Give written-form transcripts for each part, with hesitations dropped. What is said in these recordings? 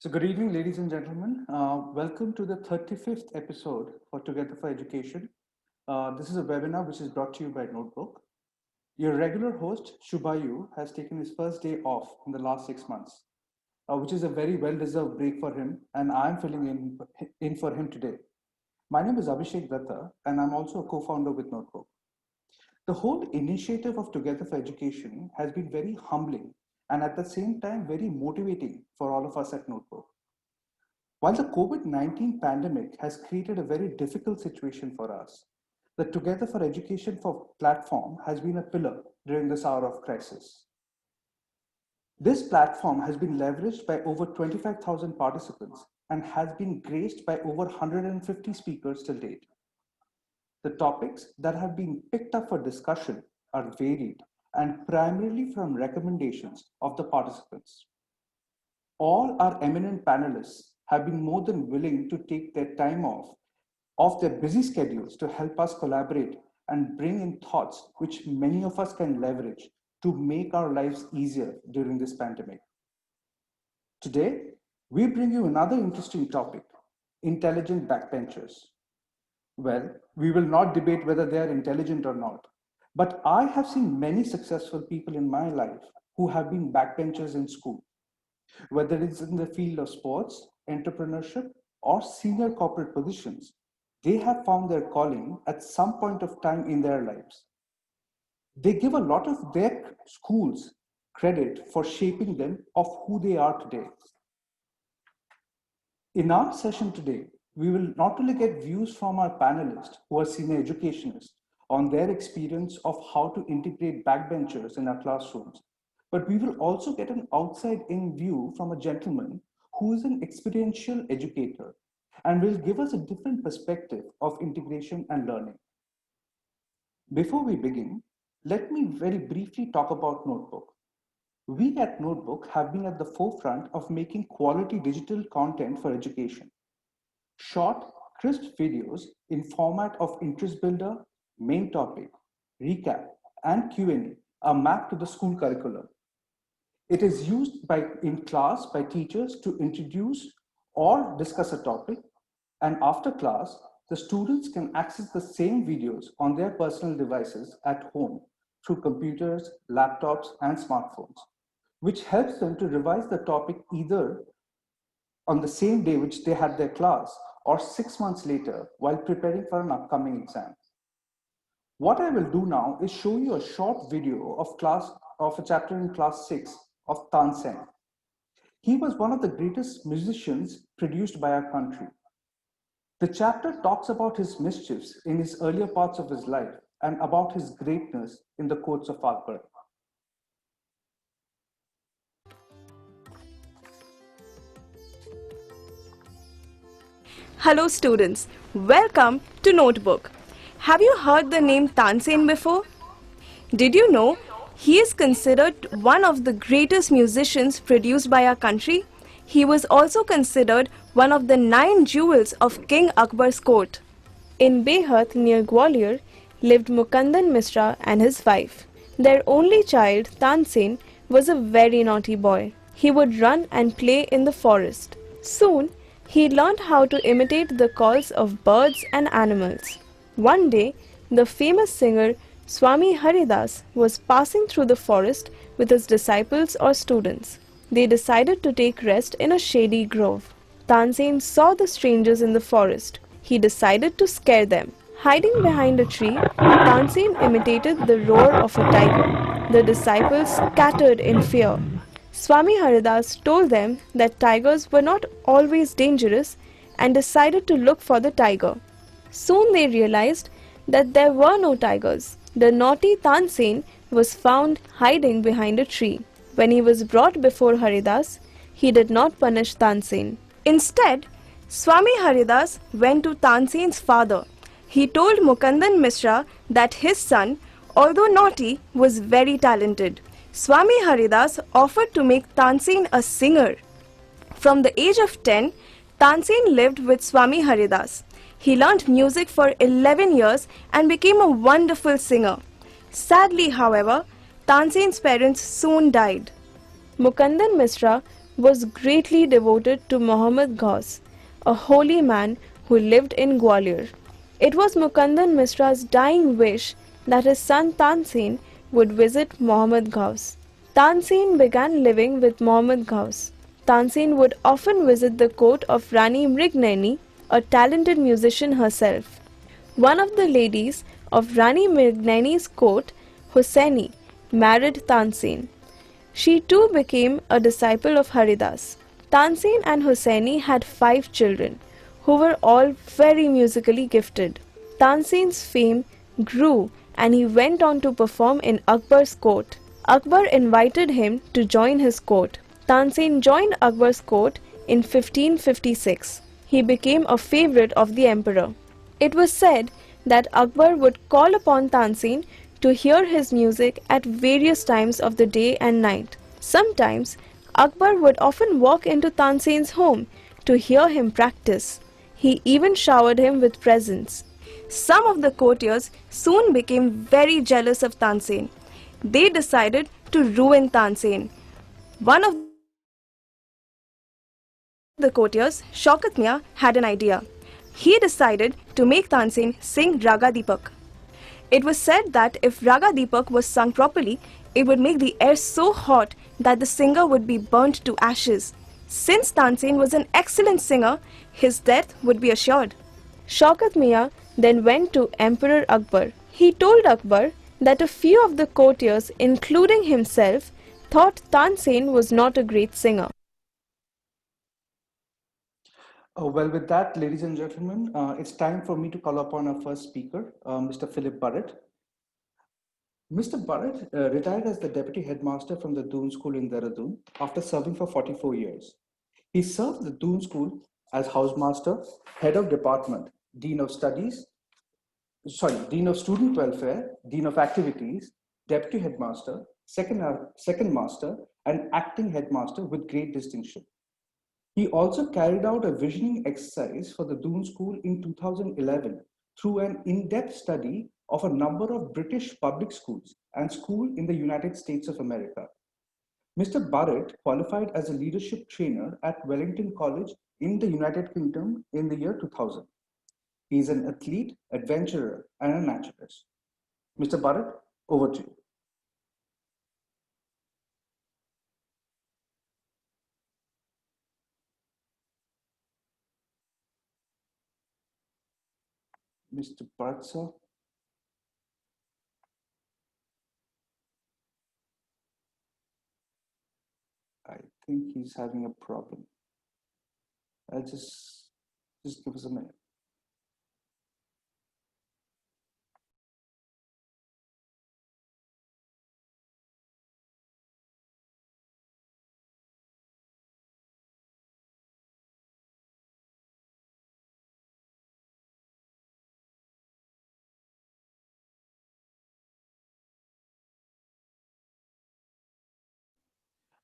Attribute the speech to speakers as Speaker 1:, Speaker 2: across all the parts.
Speaker 1: So good evening, ladies and gentlemen. Welcome to the 35th episode for Together for Education. This is a webinar which is brought to you by Notebook. Your regular host, Shubhayu, has taken his first day off in the last 6 months, which is a very well-deserved break for him, and I'm filling in for him today. My name is Abhishek Datta, and I'm also a co-founder with Notebook. The whole initiative of Together for Education has been very humbling and at the same time very motivating for all of us at Notebook. While the COVID-19 pandemic has created a very difficult situation for us, the Together for Education platform has been a pillar during this hour of crisis. This platform has been leveraged by over 25,000 participants and has been graced by over 150 speakers till date. The topics that have been picked up for discussion are varied and primarily from recommendations of the participants. All our eminent panelists have been more than willing to take their time off their busy schedules to help us collaborate and bring in thoughts which many of us can leverage to make our lives easier during this pandemic. Today, we bring you another interesting topic, intelligent backbenchers. Well, we will not debate whether they are intelligent or not, but I have seen many successful people in my life who have been backbenchers in school. Whether it's in the field of sports, entrepreneurship, or senior corporate positions, they have found their calling at some point of time in their lives. They give a lot of their schools credit for shaping them of who they are today. In our session today, we will not only get views from our panelists who are senior educationists on their experience of how to integrate backbenchers in our classrooms, but we will also get an outside-in view from a gentleman who is an experiential educator and will give us a different perspective of integration and learning. Before we begin, let me very briefly talk about Notebook. We at Notebook have been at the forefront of making quality digital content for education. Short, crisp videos in format of interest builder, main topic, recap, and Q&A are mapped to the school curriculum. It is used in class by teachers to introduce or discuss a topic, and after class, the students can access the same videos on their personal devices at home through computers, laptops, and smartphones, which helps them to revise the topic either on the same day which they had their class or 6 months later while preparing for an upcoming exam. What I will do now is show you a short video of a chapter in class 6 of Tansen. He was one of the greatest musicians produced by our country. The chapter talks about his mischiefs in his earlier parts of his life and about his greatness in the courts of Akbar.
Speaker 2: Hello students, welcome to Notebook. Have you heard the name Tansen before? Did you know he is considered one of the greatest musicians produced by our country? He was also considered one of the 9 jewels of King Akbar's court. In Behat near Gwalior lived Mukandan Mishra and his wife. Their only child, Tansen, was a very naughty boy. He would run and play in the forest. Soon, he learned how to imitate the calls of birds and animals. One day, the famous singer Swami Haridas was passing through the forest with his disciples or students. They decided to take rest in a shady grove. Tansen saw the strangers in the forest. He decided to scare them. Hiding behind a tree, Tansen imitated the roar of a tiger. The disciples scattered in fear. Swami Haridas told them that tigers were not always dangerous and decided to look for the tiger. Soon they realized that there were no tigers. The naughty Tansen was found hiding behind a tree. When he was brought before Haridas, he did not punish Tansen. Instead, Swami Haridas went to Tansen's father. He told Mukandan Mishra that his son, although naughty, was very talented. Swami Haridas offered to make Tansen a singer. From the age of 10, Tansen lived with Swami Haridas. He learned music for 11 years and became a wonderful singer. Sadly, however, Tansen's parents soon died. Mukandan Mishra was greatly devoted to Muhammad Ghaus, a holy man who lived in Gwalior. It was Mukandan Misra's dying wish that his son Tansen would visit Muhammad Ghaus. Tansen began living with Muhammad Ghaus. Tansen would often visit the court of Rani Mrignani, a talented musician herself. One of the ladies of Rani Mrignani's court, Hussaini, married Tansen. She too became a disciple of Haridas. Tansen and Hussaini had 5 children, who were all very musically gifted. Tansen's fame grew and he went on to perform in Akbar's court. Akbar invited him to join his court. Tansen joined Akbar's court in 1556. He became a favorite of the emperor. It was said that Akbar would call upon Tansen to hear his music at various times of the day and night. Sometimes, Akbar would often walk into Tansen's home to hear him practice. He even showered him with presents. Some of the courtiers soon became very jealous of Tansen. They decided to ruin Tansen. One of the courtiers, Shaukat Mia, had an idea. He decided to make Tansen sing Raga Deepak. It was said that if Raga Deepak was sung properly, it would make the air so hot that the singer would be burnt to ashes. Since Tansen was an excellent singer, his death would be assured. Shaukat Mia then went to Emperor Akbar. He told Akbar that a few of the courtiers, including himself, thought Tansen was not a great singer.
Speaker 1: Well, with that, ladies and gentlemen, it's time for me to call upon our first speaker, Mr. Philip Burrett. Mr. Burrett retired as the Deputy Headmaster from the Doon School in Dehradun after serving for 44 years. He served the Doon School as Housemaster, Head of Department, Dean of Studies, Dean of Student Welfare, Dean of Activities, Deputy Headmaster, Second Master, and Acting Headmaster with great distinction. He also carried out a visioning exercise for the Doon School in 2011 through an in-depth study of a number of British public schools and schools in the United States of America. Mr. Burrett qualified as a leadership trainer at Wellington College in the United Kingdom in the year 2000. He is an athlete, adventurer, and a naturalist. Mr. Burrett, over to you. Mr. Burrett, sir. I think he's having a problem. I'll just give us a minute.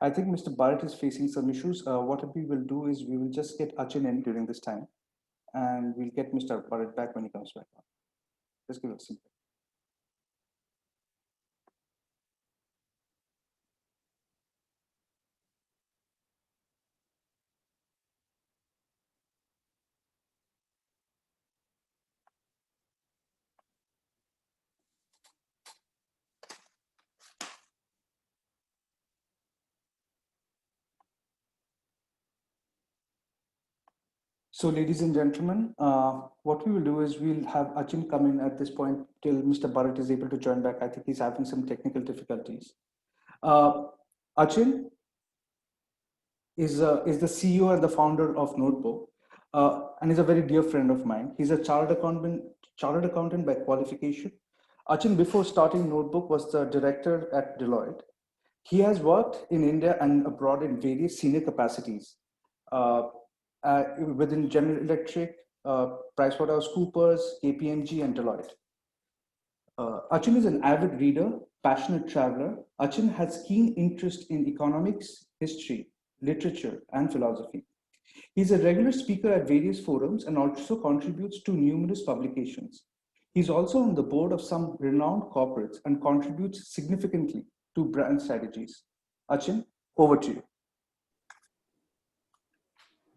Speaker 1: I think Mr. Burrett is facing some issues. What we will do is we will just get Achin in during this time, and we'll get Mr. Burrett back when he comes back on. Just give us some. So, ladies and gentlemen, what we will do is we'll have Achin come in at this point till Mr. Burrett is able to join back. I think he's having some technical difficulties. Achin is the CEO and the founder of Notebook, and is a very dear friend of mine. He's a chartered accountant by qualification. Achin, before starting Notebook, was the director at Deloitte. He has worked in India and abroad in various senior capacities within General Electric, PricewaterhouseCoopers, KPMG, and Deloitte. Achin is an avid reader, passionate traveler. Achin has keen interest in economics, history, literature, and philosophy. He's a regular speaker at various forums and also contributes to numerous publications. He's also on the board of some renowned corporates and contributes significantly to brand strategies. Achin, over to you.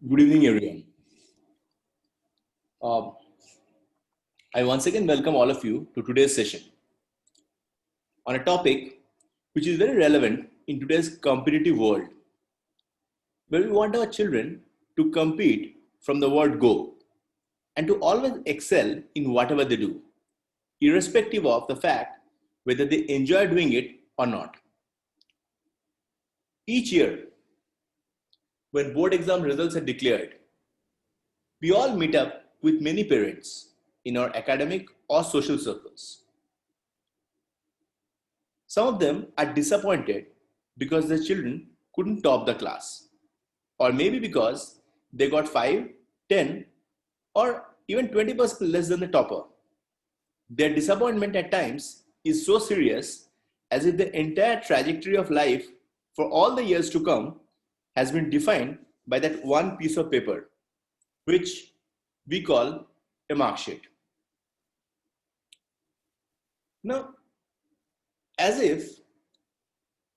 Speaker 3: Good evening, everyone. I once again welcome all of you to today's session on a topic which is very relevant in today's competitive world, where we want our children to compete from the word go and to always excel in whatever they do, irrespective of the fact whether they enjoy doing it or not. Each year, when board exam results are declared, we all meet up with many parents in our academic or social circles. Some of them are disappointed because their children couldn't top the class, or maybe because they got 5, 10, or even 20% less than the topper. Their disappointment at times is so serious as if the entire trajectory of life for all the years to come has been defined by that one piece of paper, which we call a mark sheet. Now, as if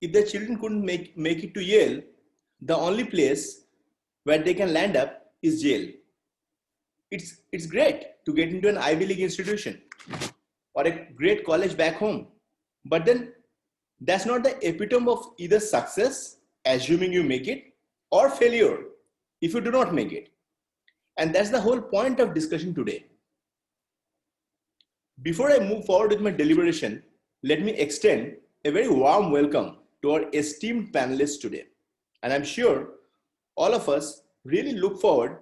Speaker 3: their children couldn't make it to Yale, the only place where they can land up is jail. It's great to get into an Ivy League institution or a great college back home, but then that's not the epitome of either success, assuming you make it, or failure if you do not make it. And that's the whole point of discussion today. Before I move forward with my deliberation, let me extend a very warm welcome to our esteemed panelists today. And I'm sure all of us really look forward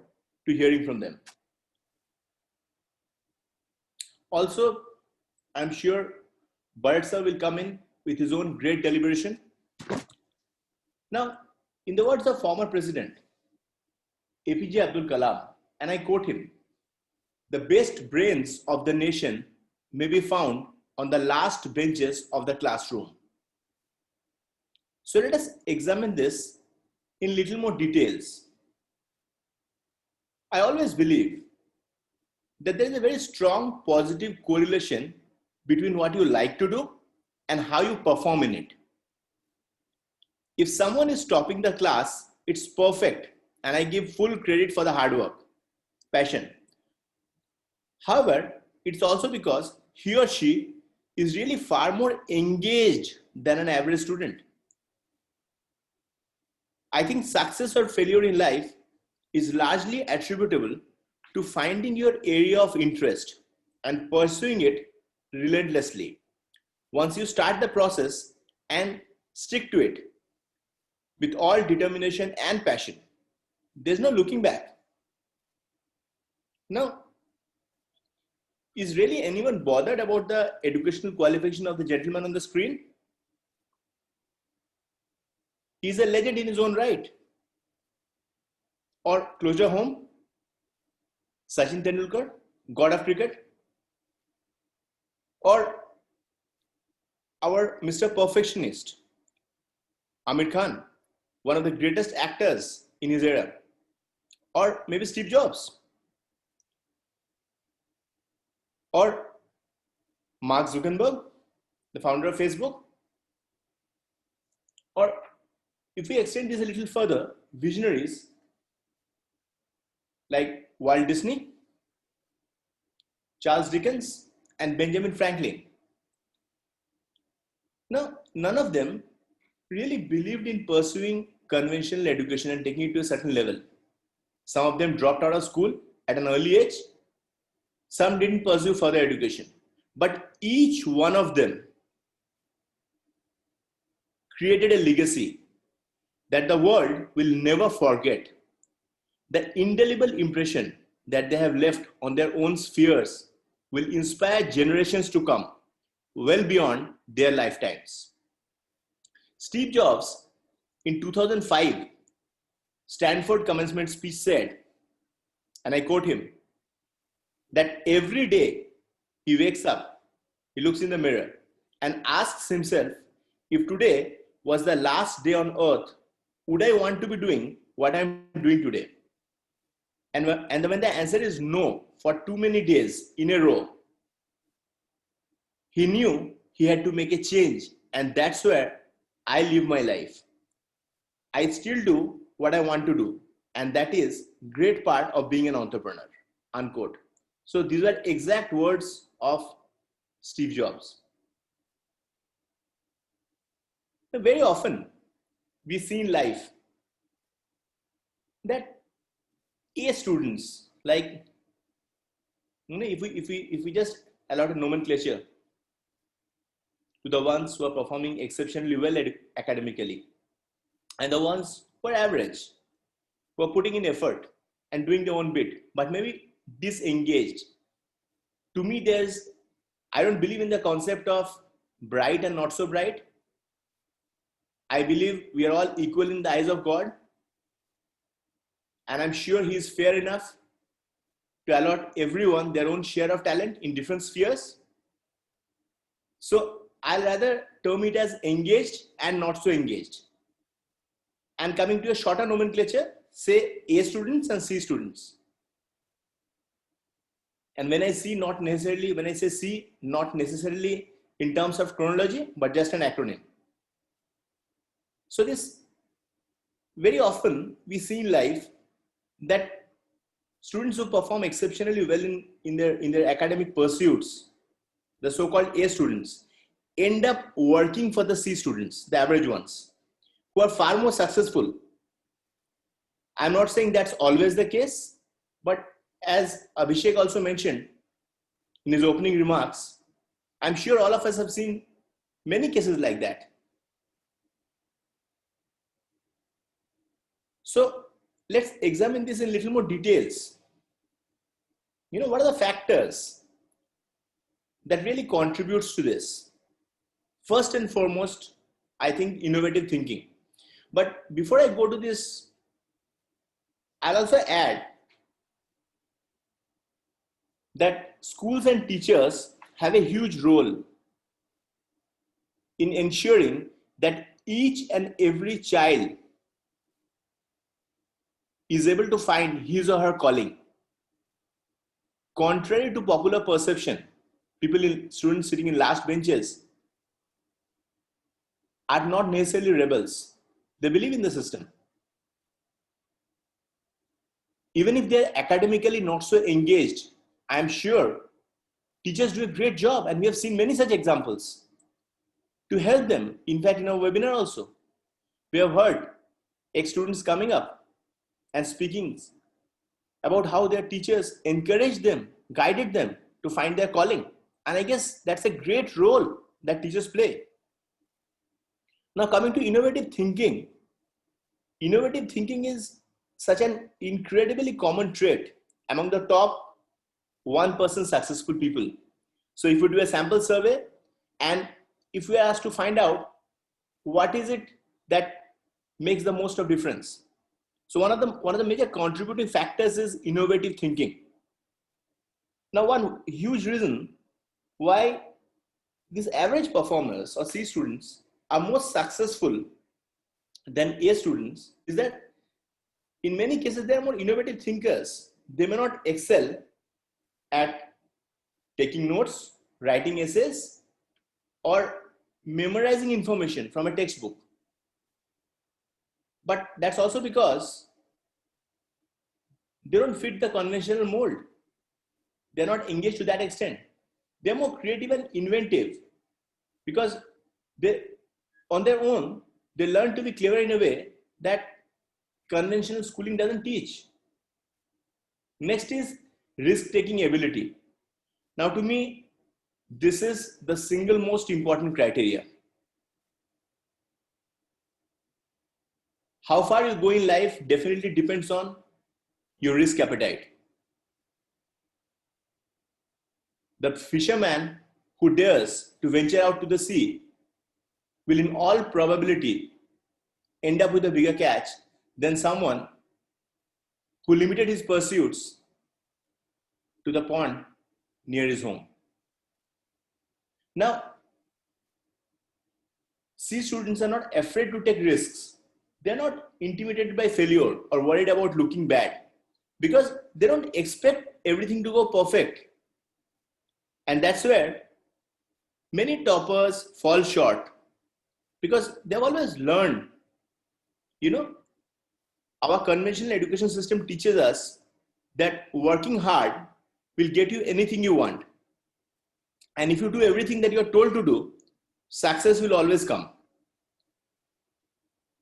Speaker 3: to hearing from them. Also, I'm sure Burrett sir will come in with his own great deliberation. Now, in the words of former President APJ Abdul Kalam, and I quote him, "The best brains of the nation may be found on the last benches of the classroom." So let us examine this in little more details. I always believe that there is a very strong positive correlation between what you like to do and how you perform in it. If someone is topping the class, it's perfect, and I give full credit for the hard work, passion. However, it's also because he or she is really far more engaged than an average student. I think success or failure in life is largely attributable to finding your area of interest and pursuing it relentlessly. Once you start the process and stick to it with all determination and passion, there's no looking back. Now, is really anyone bothered about the educational qualification of the gentleman on the screen? He's a legend in his own right. Or closer home, Sachin Tendulkar, god of cricket. Or our Mr. Perfectionist, Amir Khan, one of the greatest actors in his era. Or maybe Steve Jobs. Or Mark Zuckerberg, the founder of Facebook. Or if we extend this a little further, visionaries like Walt Disney, Charles Dickens, and Benjamin Franklin. Now, none of them really believed in pursuing conventional education and taking it to a certain level. Some of them dropped out of school at an early age. Some didn't pursue further education. But each one of them created a legacy that the world will never forget. The indelible impression that they have left on their own spheres will inspire generations to come, well beyond their lifetimes. Steve Jobs, in 2005, Stanford commencement speech said, and I quote him, that every day he wakes up, he looks in the mirror and asks himself, if today was the last day on earth, would I want to be doing what I'm doing today? And when the answer is no for too many days in a row, he knew he had to make a change, and that's where I live my life. I still do what I want to do, and that is great part of being an entrepreneur, unquote. So these are exact words of Steve Jobs. Very often we see in life that A students, like, if we just allow a nomenclature to the ones who are performing exceptionally well academically and the ones who are average, who are putting in effort and doing their own bit, but maybe disengaged. To me, I don't believe in the concept of bright and not so bright. I believe we are all equal in the eyes of God. And I'm sure He is fair enough to allot everyone their own share of talent in different spheres. So I'll rather term it as engaged and not so engaged. And coming to a shorter nomenclature, say A students and C students. And when I say C, not necessarily in terms of chronology, but just an acronym. So this, very often we see in life that students who perform exceptionally well in their academic pursuits, the so-called A students, end up working for the C students, the average ones, who are far more successful. I'm not saying that's always the case, but as Abhishek also mentioned in his opening remarks, I'm sure all of us have seen many cases like that. So let's examine this in a little more details. What are the factors that really contributes to this? First and foremost, I think innovative thinking. But before I go to this, I'll also add that schools and teachers have a huge role in ensuring that each and every child is able to find his or her calling. Contrary to popular perception, students sitting in last benches are not necessarily rebels. They believe in the system. Even if they're academically not so engaged, I'm sure teachers do a great job, and we have seen many such examples to help them. In fact, in our webinar also, we have heard ex-students coming up and speaking about how their teachers encouraged them, guided them to find their calling. And I guess that's a great role that teachers play. Now, coming to innovative thinking is such an incredibly common trait among the top 1% successful people. So if we do a sample survey and if we are asked to find out what is it that makes the most of difference. So one of the major contributing factors is innovative thinking. Now, one huge reason why these average performers or C students are more successful than A students is that in many cases they are more innovative thinkers. They may not excel at taking notes, writing essays, or memorizing information from a textbook. But that's also because they don't fit the conventional mold. They're not engaged to that extent. They're more creative and inventive because on their own, they learn to be clever in a way that conventional schooling doesn't teach. Next is risk-taking ability. Now, to me, this is the single most important criteria. How far you go in life definitely depends on your risk appetite. The fisherman who dares to venture out to the sea will in all probability end up with a bigger catch than someone who limited his pursuits to the pond near his home. Now, C students are not afraid to take risks. They're not intimidated by failure or worried about looking bad because they don't expect everything to go perfect. And that's where many toppers fall short because they've always learned, Our conventional education system teaches us that working hard will get you anything you want. And if you do everything that you're told to do, success will always come.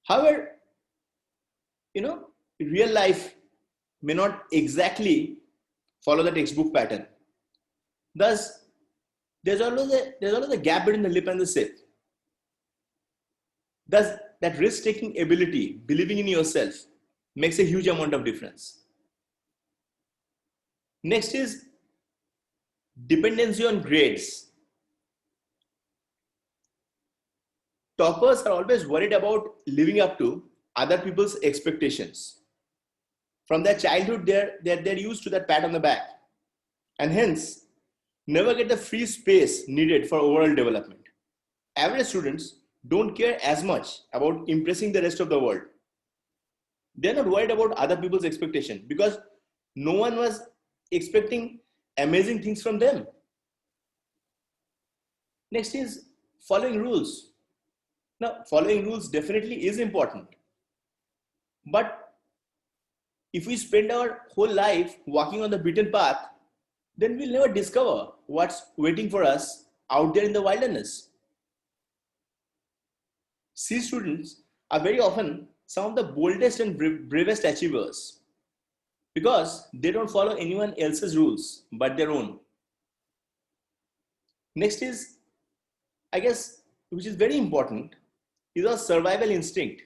Speaker 3: However, real life may not exactly follow the textbook pattern. Thus, there's always a gap between the lip and the sip. Thus, that risk-taking ability, believing in yourself, makes a huge amount of difference. Next is dependency on grades. Toppers are always worried about living up to other people's expectations. From their childhood, they're used to that pat on the back, and hence never get the free space needed for overall development. Average students don't care as much about impressing the rest of the world. They're not worried about other people's expectation because no one was expecting amazing things from them. Next is following rules. Now, following rules definitely is important. But if we spend our whole life walking on the beaten path, then we'll never discover what's waiting for us out there in the wilderness. C students are very often some of the boldest and bravest achievers because they don't follow anyone else's rules but their own. Next is, I guess, which is very important, is our survival instinct.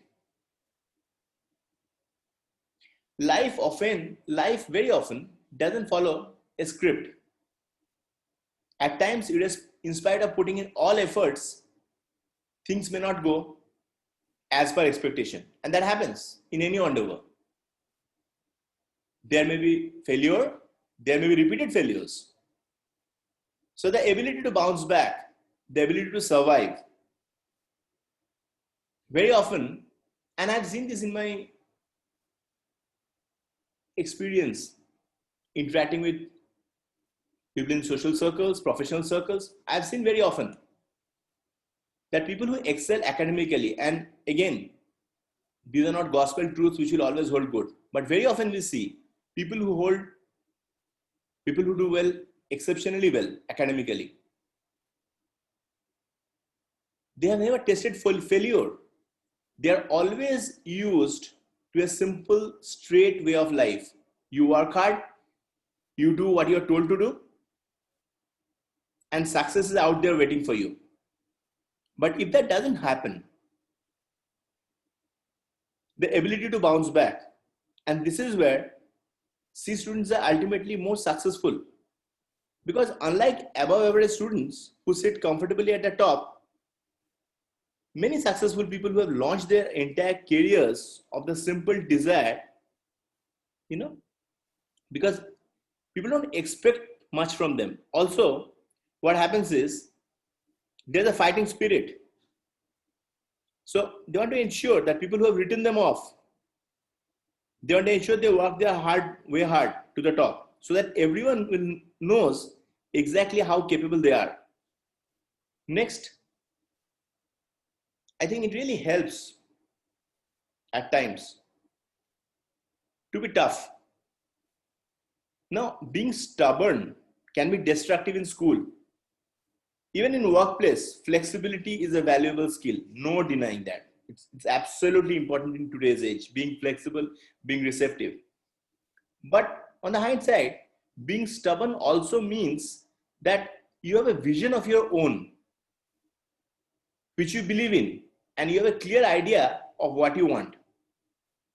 Speaker 3: Life very often doesn't follow a script. At times, in spite of putting in all efforts, things may not go as per expectation. And that happens in any endeavor. There may be failure, there may be repeated failures. So the ability to bounce back, the ability to survive, very often, and I've seen this in my experience interacting with people in social circles, professional circles, I've seen very often that people who excel academically, and again, these are not gospel truths which will always hold good, but very often we see people who do well, exceptionally well academically. They have never tested full failure. They are always used to a simple, straight way of life. You work hard, you do what you're told to do, and success is out there waiting for you. But if that doesn't happen, the ability to bounce back, and this is where C students are ultimately more successful, because unlike above average students who sit comfortably at the top, many successful people who have launched their entire careers of the simple desire, because people don't expect much from them. Also, what happens is there's a fighting spirit. So they want to ensure that people who have written them off, they want to ensure they work their way hard to the top so that everyone knows exactly how capable they are. Next, I think it really helps at times to be tough. Now, being stubborn can be destructive in school. Even in workplace, flexibility is a valuable skill. No denying that. It's absolutely important in today's age, being flexible, being receptive. But on the hindsight, being stubborn also means that you have a vision of your own, which you believe in, and you have a clear idea of what you want.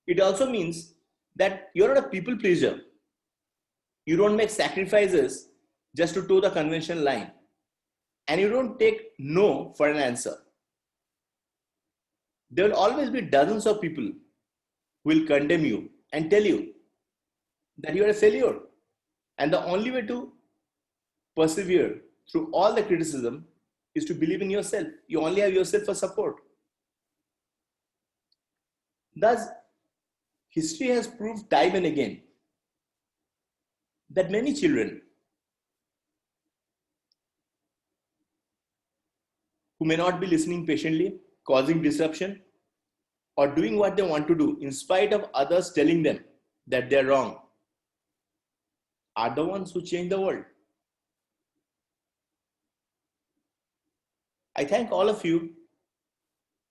Speaker 3: It also means that you're not a people pleaser. You don't make sacrifices just to toe the conventional line. And you don't take no for an answer. There will always be dozens of people who will condemn you and tell you that you are a failure. And the only way to persevere through all the criticism is to believe in yourself. You only have yourself for support. Thus, history has proved time and again that many children who may not be listening patiently, causing disruption, or doing what they want to do in spite of others telling them that they're wrong are the ones who change the world. I thank all of you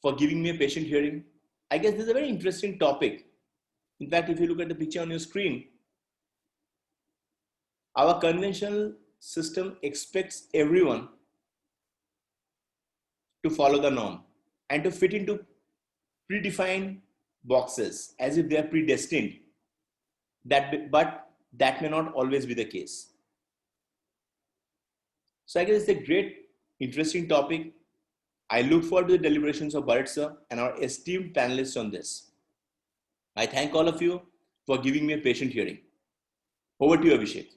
Speaker 3: for giving me a patient hearing. I guess this is a very interesting topic. In fact, if you look at the picture on your screen, our conventional system expects everyone to follow the norm and to fit into predefined boxes as if they are predestined. But that may not always be the case. So I guess it's a great, interesting topic. I look forward to the deliberations of Burrett sir and our esteemed panelists on this. I thank all of you for giving me a patient hearing. Over to you, Abhishek.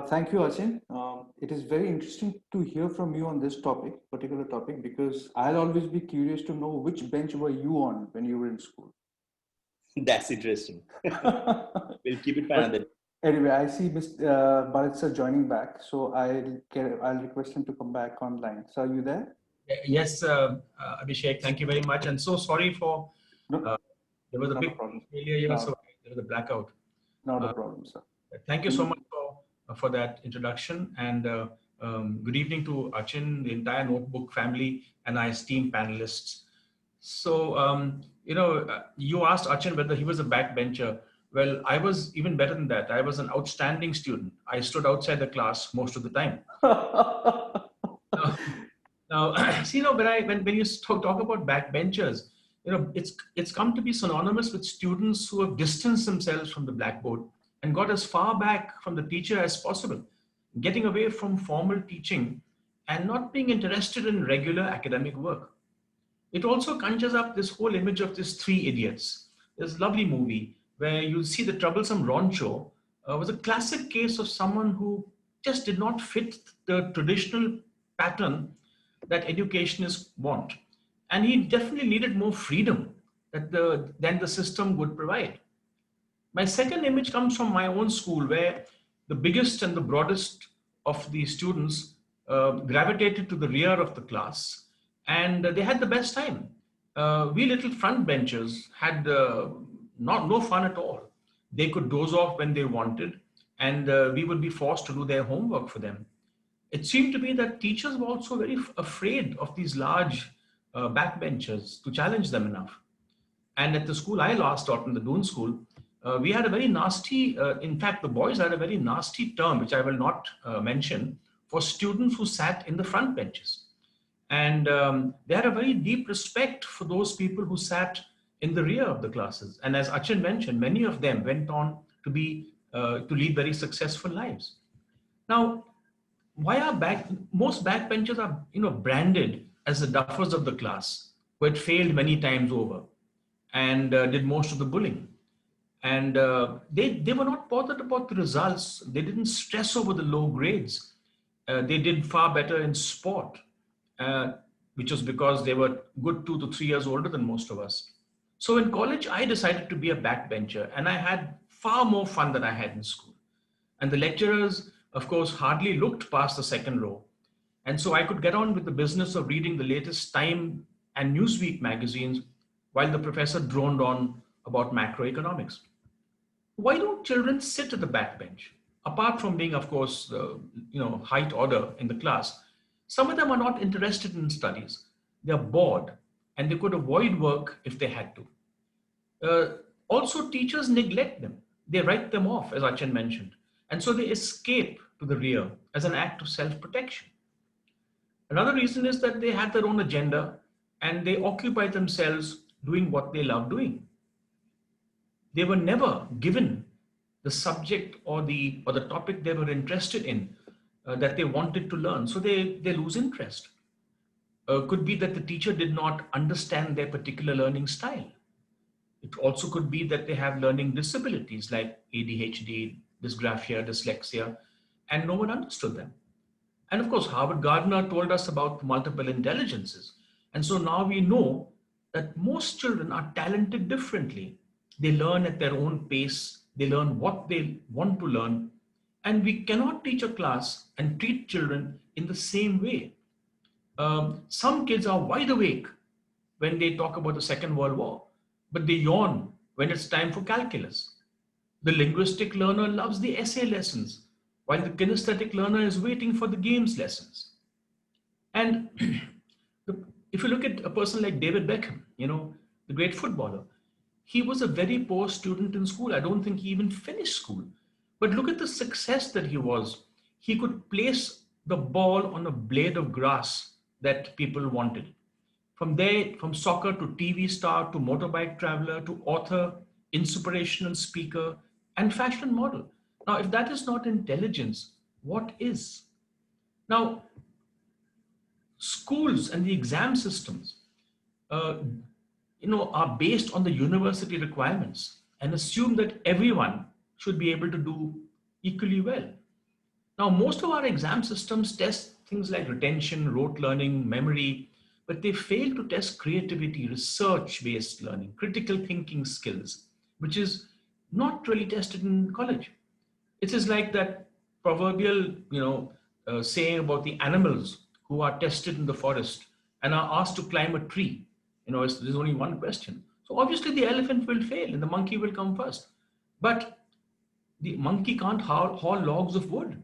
Speaker 1: Thank you, Achin. It is very interesting to hear from you on this particular topic, because I'll always be curious to know which bench were you on when you were in school.
Speaker 3: That's interesting. We'll keep it for another day.
Speaker 1: Anyway, I see Mr. Bharat sir joining back, so I'll request him to come back online. So are you there?
Speaker 4: Yes, Abhishek, thank you very much. And so sorry for, there was a big failure here, so there was a blackout.
Speaker 1: Not a problem, sir.
Speaker 4: Thank you so much for that introduction, and good evening to Achin, the entire Notebook family, and our esteemed panelists. So, you asked Achin whether he was a backbencher. Well, I was even better than that. I was an outstanding student. I stood outside the class most of the time. Now, see, when you talk about backbenchers, it's come to be synonymous with students who have distanced themselves from the blackboard and got as far back from the teacher as possible, getting away from formal teaching and not being interested in regular academic work. It also conjures up this whole image of these three idiots. There's a lovely movie where you see the troublesome Roncho was a classic case of someone who just did not fit the traditional pattern that educationists want. And he definitely needed more freedom than the system would provide. My second image comes from my own school, where the biggest and the broadest of the students gravitated to the rear of the class, and they had the best time. We little front benchers had no fun at all. They could doze off when they wanted, and we would be forced to do their homework for them. It seemed to be that teachers were also very afraid of these large backbenchers to challenge them enough. And at the school I last taught, in the Doon school, we had a very nasty, in fact, the boys had a very nasty term, which I will not mention, for students who sat in the front benches. And they had a very deep respect for those people who sat in the rear of the classes. And as Achin mentioned, many of them went on to lead very successful lives. Now, why are most backbenchers are branded as the duffers of the class, who had failed many times over and did most of the bullying. And they were not bothered about the results. They didn't stress over the low grades. They did far better in sport, which was because they were good 2 to 3 years older than most of us. So in college, I decided to be a backbencher, and I had far more fun than I had in school. And the lecturers, of course, hardly looked past the second row. And so I could get on with the business of reading the latest Time and Newsweek magazines while the professor droned on about macroeconomics. Why don't children sit at the backbench? Apart from being, of course, height order in the class, some of them are not interested in studies. They're bored, and they could avoid work if they had to. Also, teachers neglect them. They write them off, as Achin mentioned. And so they escape to the rear as an act of self-protection. Another reason is that they have their own agenda and they occupy themselves doing what they love doing. They were never given the subject or the topic they were interested in that they wanted to learn. So they lose interest. Could be that the teacher did not understand their particular learning style. It also could be that they have learning disabilities like ADHD, dysgraphia, dyslexia, and no one understood them. And of course, Harvard Gardner told us about multiple intelligences. And so now we know that most children are talented differently. They learn at their own pace. They learn what they want to learn. And we cannot teach a class and treat children in the same way. Some kids are wide awake when they talk about the Second World War, but they yawn when it's time for calculus. The linguistic learner loves the essay lessons, while the kinesthetic learner is waiting for the games lessons. And if you look at a person like David Beckham, the great footballer, he was a very poor student in school. I don't think he even finished school. But look at the success that he was. He could place the ball on a blade of grass that people wanted. From there, from soccer to TV star to motorbike traveler to author, inspirational speaker, and fashion model. Now, if that is not intelligence, what is? Now, schools and the exam systems, uh, are based on the university requirements and assume that everyone should be able to do equally well. Now, most of our exam systems test things like retention, rote learning, memory, but they fail to test creativity, research-based learning, critical thinking skills, which is not really tested in college. It is like that proverbial, saying about the animals who are tested in the forest and are asked to climb a tree. There's only one question. So obviously the elephant will fail and the monkey will come first. But the monkey can't haul logs of wood.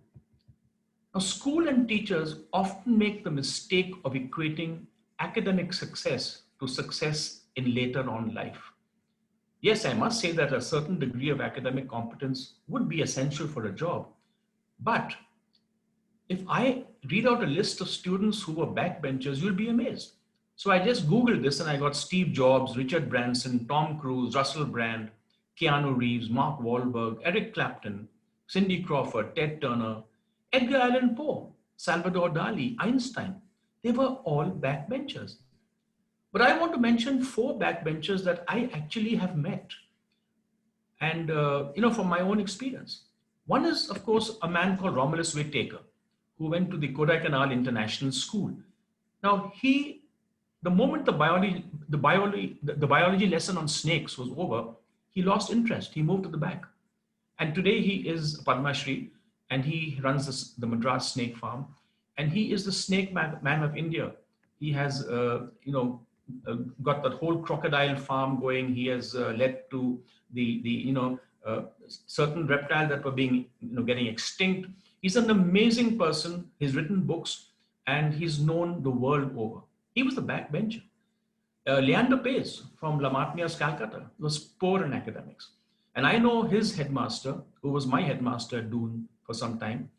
Speaker 4: Now, school and teachers often make the mistake of equating academic success to success in later on life. Yes, I must say that a certain degree of academic competence would be essential for a job. But if I read out a list of students who were backbenchers, you'll be amazed. So I just Googled this and I got Steve Jobs, Richard Branson, Tom Cruise, Russell Brand, Keanu Reeves, Mark Wahlberg, Eric Clapton, Cindy Crawford, Ted Turner, Edgar Allan Poe, Salvador Dali, Einstein. They were all backbenchers. But I want to mention 4 backbenchers that I actually have met. And, from my own experience. One is, of course, a man called Romulus Whittaker, who went to the Kodaikanal International School. Now, the moment the biology lesson on snakes was over, he lost interest. He moved to the back. And today he is a Padma Shri, and he runs the Madras Snake Farm. And he is the snake man of India. He has, got that whole crocodile farm going. He has led to the certain reptile that were being, getting extinct. He's an amazing person. He's written books and he's known the world over. He was the backbencher. Leander Pace from La Martinière's Calcutta was poor in academics. And I know his headmaster, who was my headmaster at Doon for some time,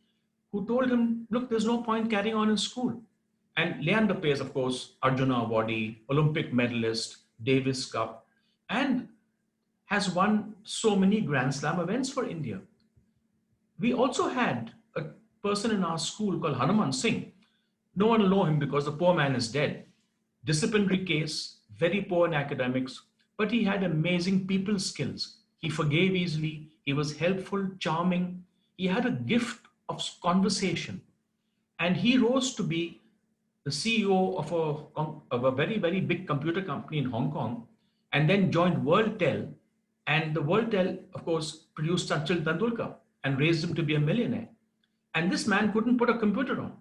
Speaker 4: who told him, look, there's no point carrying on in school. And Leander Pace, of course, Arjuna awardee, Olympic medalist, Davis Cup, and has won so many Grand Slam events for India. We also had a person in our school called Hanuman Singh. No one will know him because the poor man is dead. Disciplinary case, very poor in academics, but he had amazing people skills. He forgave easily. He was helpful, charming. He had a gift of conversation. And he rose to be the CEO of a very, very big computer company in Hong Kong, and then joined WorldTel. And the WorldTel, of course, produced Sachin Tendulkar and raised him to be a millionaire. And this man couldn't put a computer on.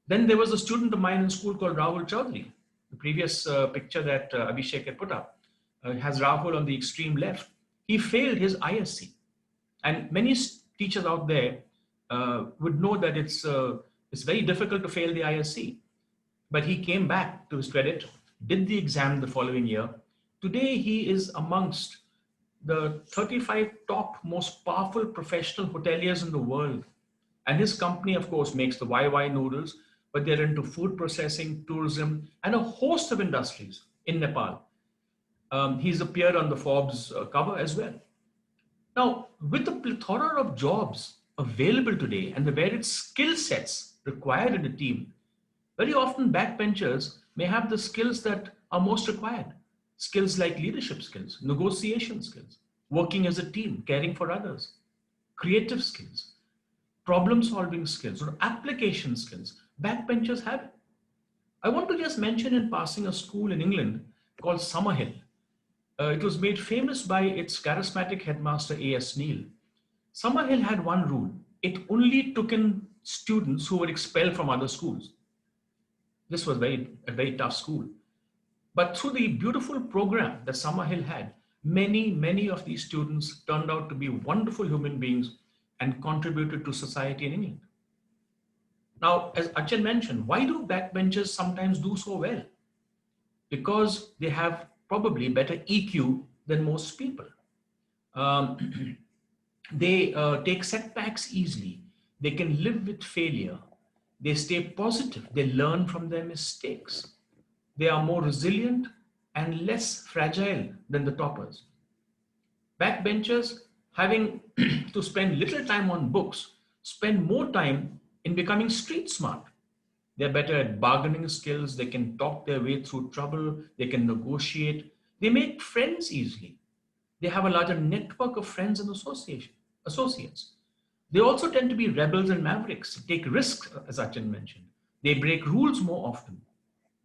Speaker 4: Then there was a student of mine in school called Rahul Chaudhary. The previous picture that Abhishek had put up has Rahul on the extreme left. He failed his ISC. And many teachers out there would know that it's very difficult to fail the ISC. But he came back, to his credit, did the exam the following year. Today, he is amongst the 35 top most powerful professional hoteliers in the world. And his company, of course, makes the YY noodles, but they're into food processing, tourism, and a host of industries in Nepal. He's appeared on the Forbes cover as well. Now, with the plethora of jobs available today and the varied skill sets required in a team, very often backbenchers may have the skills that are most required. Skills like leadership skills, negotiation skills, working as a team, caring for others, creative skills, problem-solving skills, or application skills. Backbenchers have it. I want to just mention in passing a school in England called Summerhill. It was made famous by its charismatic headmaster, A.S. Neil. Summerhill had one rule. It only took in students who were expelled from other schools. This was a very tough school. But through the beautiful program that Summerhill had, many of these students turned out to be wonderful human beings and contributed to society in England. Now, as Achin mentioned, why do backbenchers sometimes do so well? Because they have probably better EQ than most people. Um, they take setbacks easily. They can live with failure. They stay positive. They learn from their mistakes. They are more resilient and less fragile than the toppers. Backbenchers, having to spend little time on books, spend more time in becoming street smart. They're better at bargaining skills. They can talk their way through trouble. They can negotiate. They make friends easily. They have a larger network of friends and associates. They also tend to be rebels and mavericks, take risks, as Achin mentioned. They break rules more often.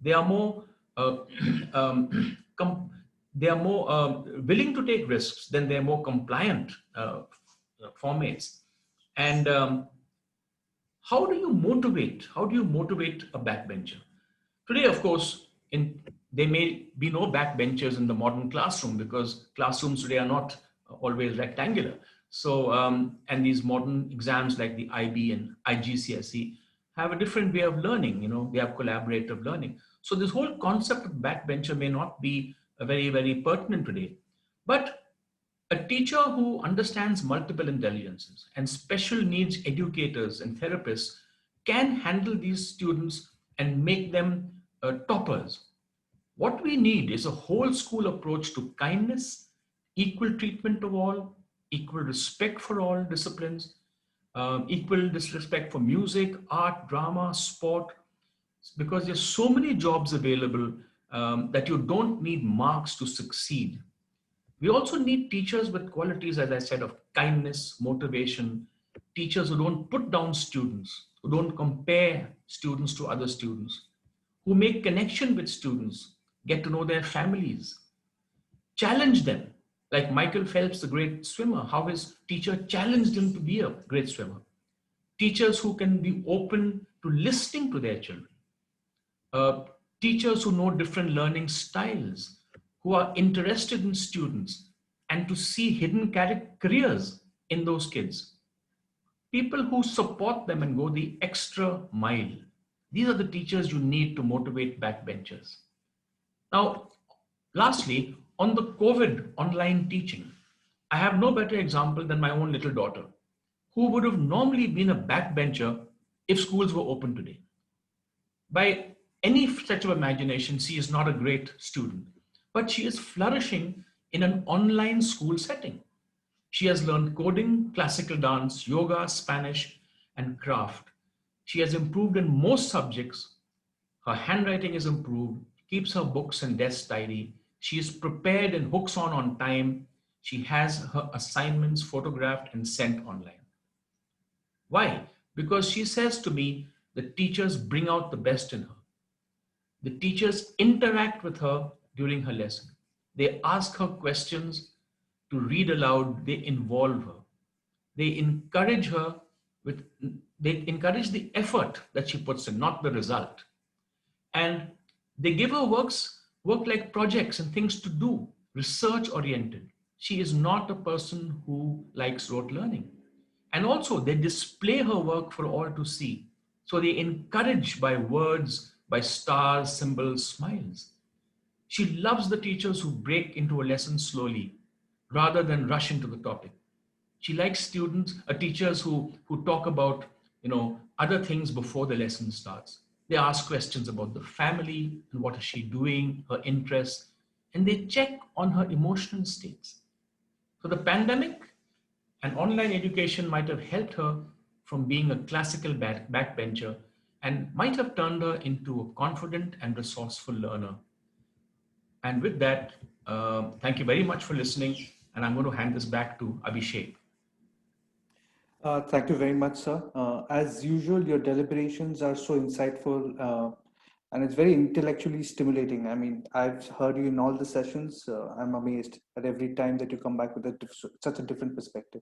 Speaker 4: They are more uh, com- they are more willing to take risks than they are more compliant formates. And how do you motivate? How do you motivate a backbencher? Today, of course, there may be no backbenchers in the modern classroom because classrooms today are not always rectangular. So, and these modern exams like the IB and IGCSE have a different way of learning. You know, they have collaborative learning. So this whole concept of backbencher may not be very pertinent today. But a teacher who understands multiple intelligences and special needs educators and therapists can handle these students and make them toppers. What we need is a whole school approach to kindness, equal treatment of all, equal respect for all disciplines, equal disrespect for music, art, drama, sport, because there's so many jobs available that you don't need marks to succeed. We also need teachers with qualities, as I said, of kindness, motivation, teachers who don't put down students, who don't compare students to other students, who make connection with students, get to know their families, challenge them, like Michael Phelps, the great swimmer, how his teacher challenged him to be a great swimmer. Teachers who can be open to listening to their children. Teachers who know different learning styles, who are interested in students and to see hidden careers in those kids. People who support them and go the extra mile. These are the teachers you need to motivate backbenchers. Now, lastly, on the COVID online teaching, I have no better example than my own little daughter, who would have normally been a backbencher if schools were open today. By any stretch of imagination, she is not a great student, but she is flourishing in an online school setting. She has learned coding, classical dance, yoga, Spanish, and craft. She has improved in most subjects. Her handwriting is improved, keeps her books and desk tidy. She is prepared and hooks on time. She has her assignments photographed and sent online. Why? Because she says to me, the teachers bring out the best in her. The teachers interact with her during her lesson. They ask her questions to read aloud. They involve her. They encourage her with, they encourage the effort that she puts in, not the result. And they give her work like projects and things to do, research oriented. She is not a person who likes rote learning. And also, they display her work for all to see. So they encourage by words, by stars, symbols, smiles. She loves the teachers who break into a lesson slowly rather than rush into the topic. She likes teachers who talk about, other things before the lesson starts. They ask questions about the family and what is she doing, her interests, and they check on her emotional states. So the pandemic and online education might have helped her from being a classical backbencher and might have turned her into a confident and resourceful learner. And with that, thank you very much for listening. And I'm going to hand this back to Abhishek.
Speaker 1: Thank you very much, sir. As usual, your deliberations are so insightful and it's very intellectually stimulating. I mean, I've heard you in all the sessions. I'm amazed at every time that you come back with such a different perspective.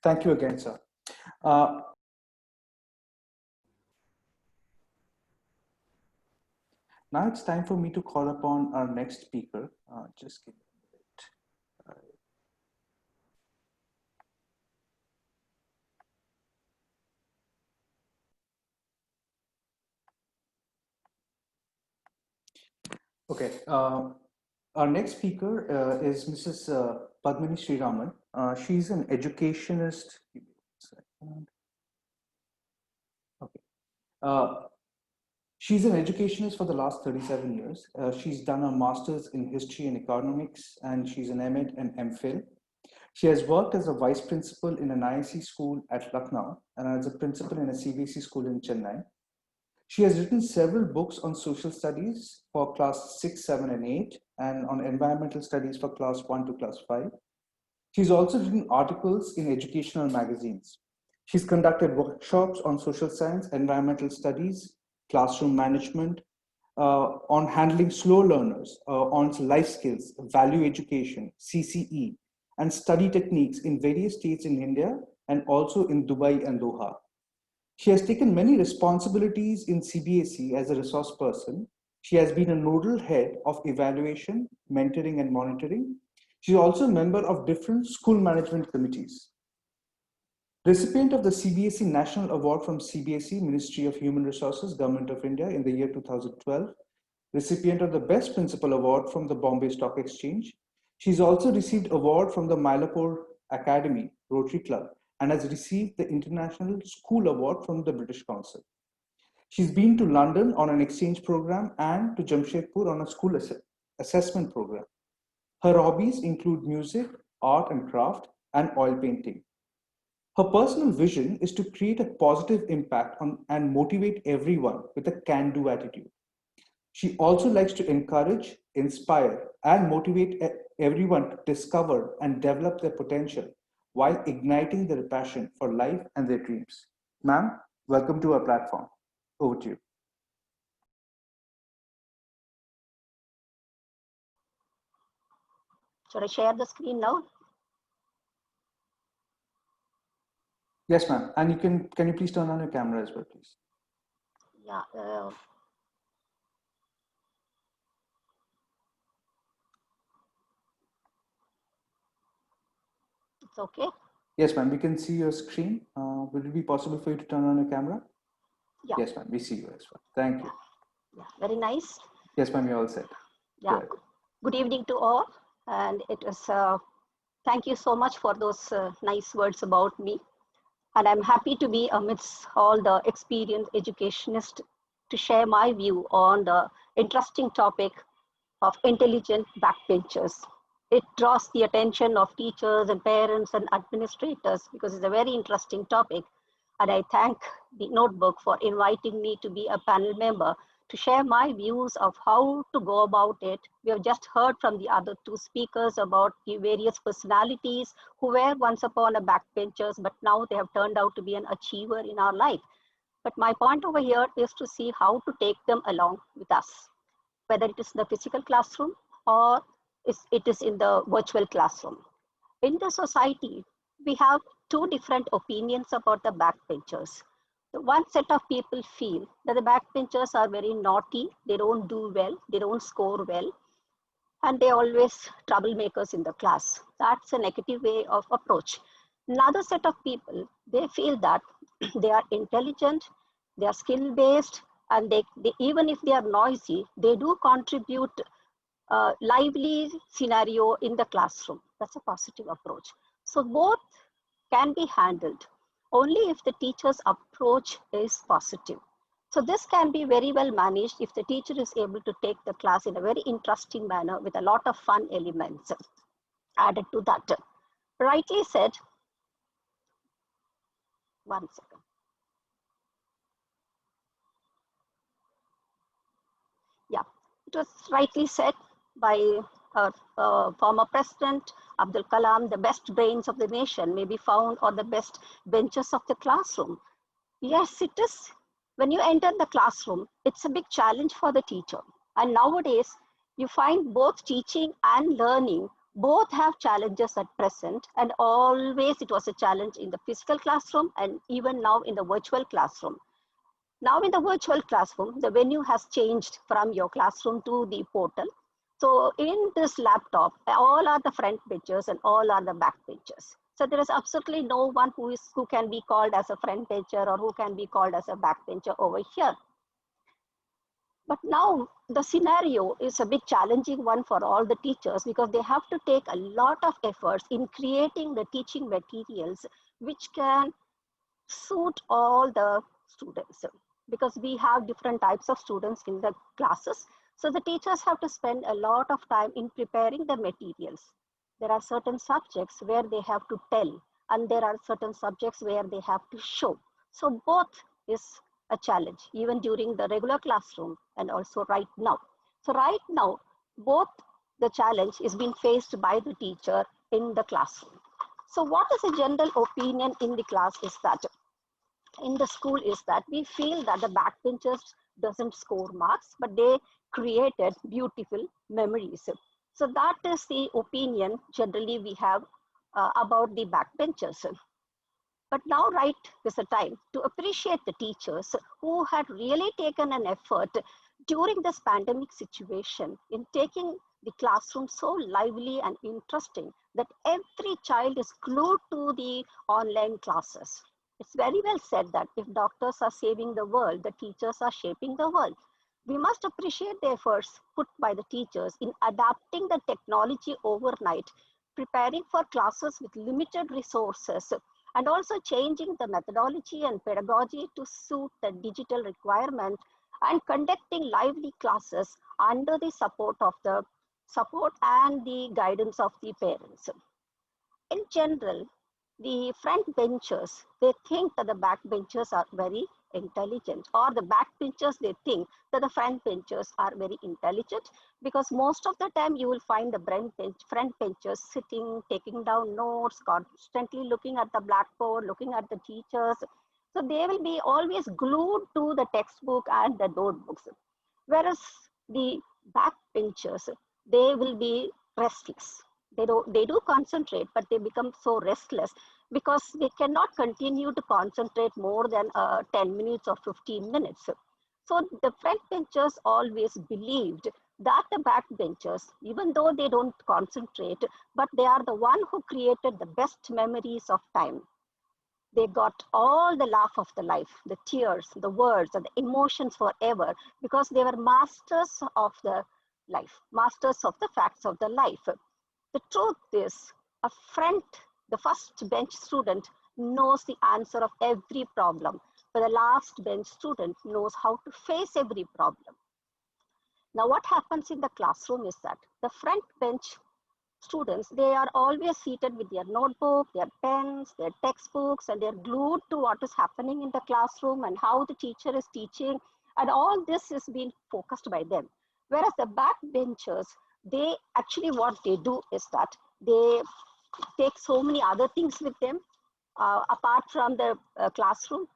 Speaker 1: Thank you again, sir. Now it's time for me to call upon our next speaker. Just give me a minute. Okay. Our next speaker is Mrs. Padmini Sriraman. She's an educationist. Give me one second. Okay. She's an educationist for the last 37 years. She's done a master's in history and economics, and she's an M.Ed and M.Phil. She has worked as a vice principal in an IIC school at Lucknow and as a principal in a CBSE school in Chennai. She has written several books on social studies for class 6, 7, and 8, and on environmental studies for class 1 to class 5. She's also written articles in educational magazines. She's conducted workshops on social science, environmental studies, classroom management, on handling slow learners, on life skills, value education, CCE, and study techniques in various states in India and also in Dubai and Doha. She has taken many responsibilities in CBSE as a resource person. She has been a nodal head of evaluation, mentoring, and monitoring. She is also a member of different school management committees. Recipient of the CBSE National Award from CBSE, Ministry of Human Resources, Government of India in the year 2012. Recipient of the Best Principal Award from the Bombay Stock Exchange. She's also received award from the Mylapore Academy, Rotary Club, and has received the International School Award from the British Council. She's been to London on an exchange program and to Jamshedpur on a school assessment program. Her hobbies include music, art and craft, and oil painting. Her personal vision is to create a positive impact on and motivate everyone with a can-do attitude. She also likes to encourage, inspire, and motivate everyone to discover and develop their potential while igniting their passion for life and their dreams. Ma'am, welcome to our platform. Over to you.
Speaker 5: Should I share the screen now?
Speaker 1: Yes, ma'am. And can you please turn on your camera as well, please?
Speaker 5: Yeah. It's okay.
Speaker 1: Yes, ma'am. We can see your screen. Will it be possible for you to turn on your camera?
Speaker 5: Yeah.
Speaker 1: Yes, ma'am. We see you as well. Thank you.
Speaker 5: Yeah. Very nice.
Speaker 1: Yes, ma'am. You're all set.
Speaker 5: Yeah. Good evening to all. And it was, thank you so much for those nice words about me. And I'm happy to be amidst all the experienced educationists to share my view on the interesting topic of intelligent backbenchers. It draws the attention of teachers and parents and administrators because it's a very interesting topic. And I thank the Notebook for inviting me to be a panel member to share my views of how to go about it. We have just heard from the other two speakers about the various personalities who were once upon a backbenchers, but now they have turned out to be an achiever in our life. But my point over here is to see how to take them along with us, whether it is in the physical classroom or it is in the virtual classroom. In the society, we have two different opinions about the backbenchers. One set of people feel that the backbenchers are very naughty, they don't do well, they don't score well, and they're always troublemakers in the class. That's a negative way of approach. Another set of people, they feel that they are intelligent, they are skill-based, and they even if they are noisy, they do contribute a lively scenario in the classroom. That's a positive approach. So both can be handled only if the teacher's approach is positive. So this can be very well managed if the teacher is able to take the class in a very interesting manner with a lot of fun elements added to that. Rightly said, one second. Yeah, it was rightly said by our former president, Abdul Kalam, the best brains of the nation may be found on the best benches of the classroom. Yes, it is. When you enter the classroom, it's a big challenge for the teacher. And nowadays, you find both teaching and learning, both have challenges at present. And always it was a challenge in the physical classroom and even now in the virtual classroom. Now in the virtual classroom, the venue has changed from your classroom to the portal. So in this laptop, all are the front benchers and all are the back benchers. So there is absolutely no one who can be called as a front bencher or who can be called as a back bencher over here. But now the scenario is a bit challenging one for all the teachers because they have to take a lot of efforts in creating the teaching materials which can suit all the students, because we have different types of students in the classes. So the teachers have to spend a lot of time in preparing the materials. There are certain subjects where they have to tell, and there are certain subjects where they have to show. So both is a challenge, even during the regular classroom and also right now. So right now, both the challenge is being faced by the teacher in the classroom. So what is a general opinion in the class is that, in the school is that we feel that the backbenchers doesn't score marks, but they created beautiful memories. So that is the opinion generally we have about the backbenchers. But now, right, is the time to appreciate the teachers who had really taken an effort during this pandemic situation in taking the classroom so lively and interesting that every child is glued to the online classes. It's very well said that if doctors are saving the world, the teachers are shaping the world. We must appreciate the efforts put by the teachers in adapting the technology overnight, preparing for classes with limited resources, and also changing the methodology and pedagogy to suit the digital requirement, and conducting lively classes under the support and the guidance of the parents. In general, the front benchers, they think that the back benchers are very intelligent, or the back benchers, they think that the front benchers are very intelligent, because most of the time you will find the front benchers sitting, taking down notes, constantly looking at the blackboard, looking at the teachers. So they will be always glued to the textbook and the notebooks. Whereas the back benchers, they will be restless. They do concentrate, but they become so restless because they cannot continue to concentrate more than 10 minutes or 15 minutes. So the front benchers always believed that the back benchers, even though they don't concentrate, but they are the one who created the best memories of time. They got all the laugh of the life, the tears, the words, and the emotions forever, because they were masters of the life, masters of the facts of the life. The truth is, the first bench student knows the answer of every problem, but the last bench student knows how to face every problem. Now, what happens in the classroom is that the front bench students, they are always seated with their notebook, their pens, their textbooks, and they're glued to what is happening in the classroom and how the teacher is teaching, and all this is being focused by them. Whereas the back benchers, they actually, what they do is that they take so many other things with them apart from the classroom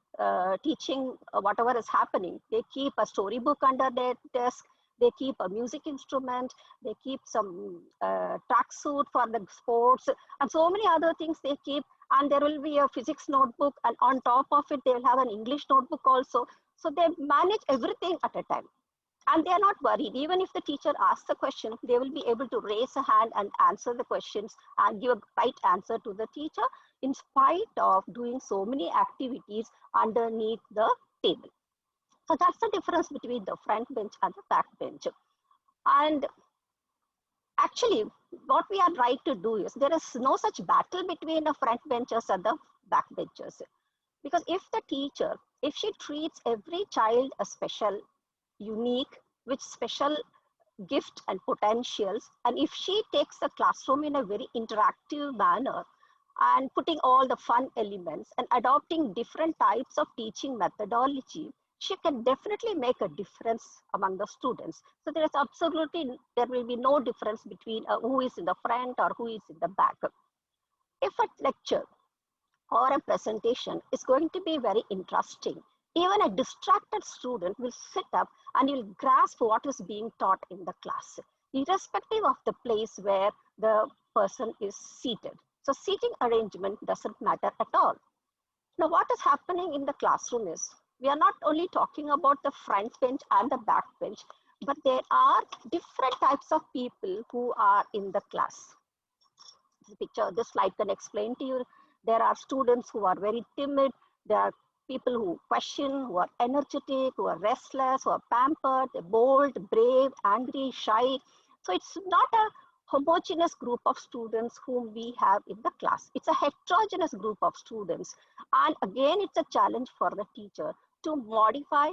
Speaker 5: teaching whatever is happening. They keep a storybook under their desk, they keep a music instrument, they keep some tracksuit for the sports, and so many other things they keep. And there will be a physics notebook, and on top of it, they will have an English notebook also. So they manage everything at a time. And they are not worried. Even if the teacher asks the question, they will be able to raise a hand and answer the questions and give a right answer to the teacher, in spite of doing so many activities underneath the table. So that's the difference between the front bench and the back bench. And actually, what we are trying to do is, there is no such battle between the front benchers and the back benchers. Because if the teacher, if she treats every child as special, unique, with special gift and potentials, and if she takes the classroom in a very interactive manner and putting all the fun elements and adopting different types of teaching methodology, she can definitely make a difference among the students. So there will be no difference between who is in the front or who is in the back. If a lecture or a presentation is going to be very interesting, even a distracted student will sit up and will grasp what is being taught in the class, irrespective of the place where the person is seated. So seating arrangement doesn't matter at all. Now, what is happening in the classroom is, We are not only talking about the front bench and the back bench, but there are different types of people who are in the class. This slide can explain to you. There are students who are very timid. There are people who question, who are energetic, who are restless, who are pampered, they're bold, brave, angry, shy. So it's not a homogeneous group of students whom we have in the class. It's a heterogeneous group of students. And again, it's a challenge for the teacher to modify,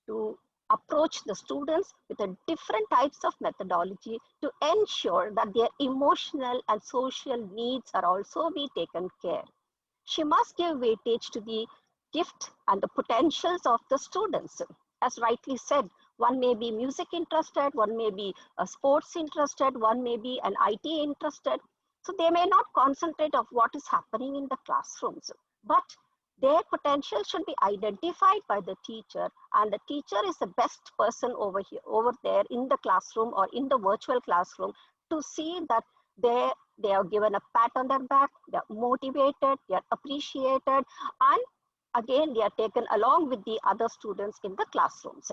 Speaker 5: to approach the students with a different types of methodology to ensure that their emotional and social needs are also be taken care. She must give weightage to the gift and the potentials of the students. As rightly said, one may be music interested, one may be sports interested, one may be an IT interested. So they may not concentrate on what is happening in the classrooms, but their potential should be identified by the teacher, and the teacher is the best person over there in the classroom or in the virtual classroom to see that they are given a pat on their back, they are motivated, they are appreciated, and again, they are taken along with the other students in the classrooms.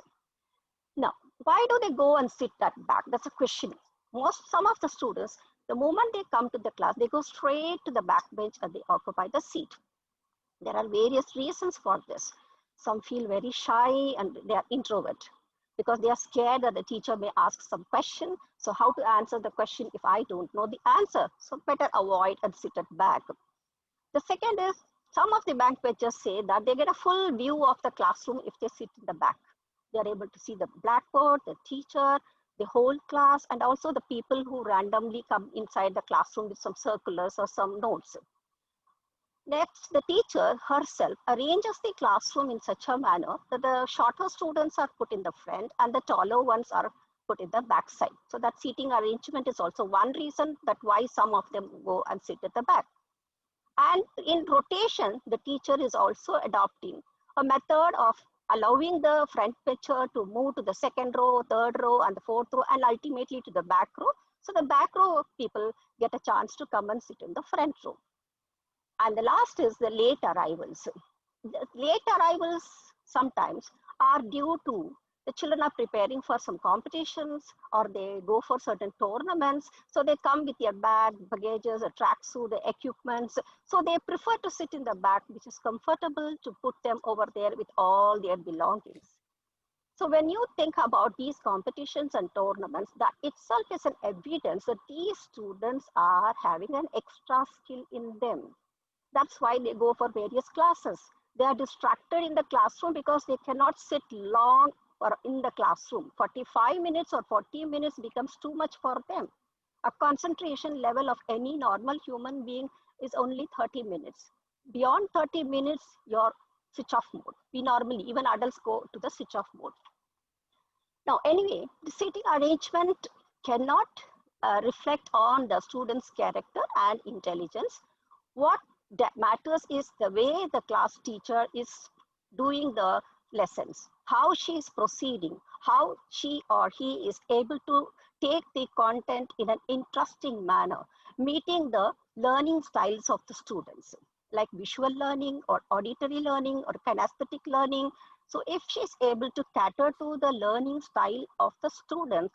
Speaker 5: Now, why do they go and sit at back? That's a question. Some of the students, the moment they come to the class, they go straight to the back bench and they occupy the seat. There are various reasons for this. Some feel very shy and they are introvert because they are scared that the teacher may ask some question. So how to answer the question if I don't know the answer? So better avoid and sit at back. The second is, some of the backbenchers say that they get a full view of the classroom if they sit in the back. They are able to see the blackboard, the teacher, the whole class, and also the people who randomly come inside the classroom with some circulars or some notes. Next, the teacher herself arranges the classroom in such a manner that the shorter students are put in the front and the taller ones are put in the back side. So that seating arrangement is also one reason that why some of them go and sit at the back. And in rotation, the teacher is also adopting a method of allowing the front bencher to move to the second row, third row, and the fourth row, and ultimately to the back row. So the back row people get a chance to come and sit in the front row. And the last is the late arrivals. The late arrivals sometimes are due to the children are preparing for some competitions or they go for certain tournaments. So they come with their bag, baggages, a tracksuit, the equipments. So they prefer to sit in the back, which is comfortable to put them over there with all their belongings. So when you think about these competitions and tournaments, that itself is an evidence that these students are having an extra skill in them. That's why they go for various classes. They are distracted in the classroom because they cannot sit long or in the classroom. 45 minutes or 40 minutes becomes too much for them. A concentration level of any normal human being is only 30 minutes. Beyond 30 minutes, you're switch off mode. We normally, even adults go to the switch off mode. Now, anyway, the seating arrangement cannot reflect on the student's character and intelligence. What that matters is the way the class teacher is doing the lessons, how she is proceeding, how she or he is able to take the content in an interesting manner, meeting the learning styles of the students, like visual learning or auditory learning or kinesthetic learning. So if she is able to cater to the learning style of the students,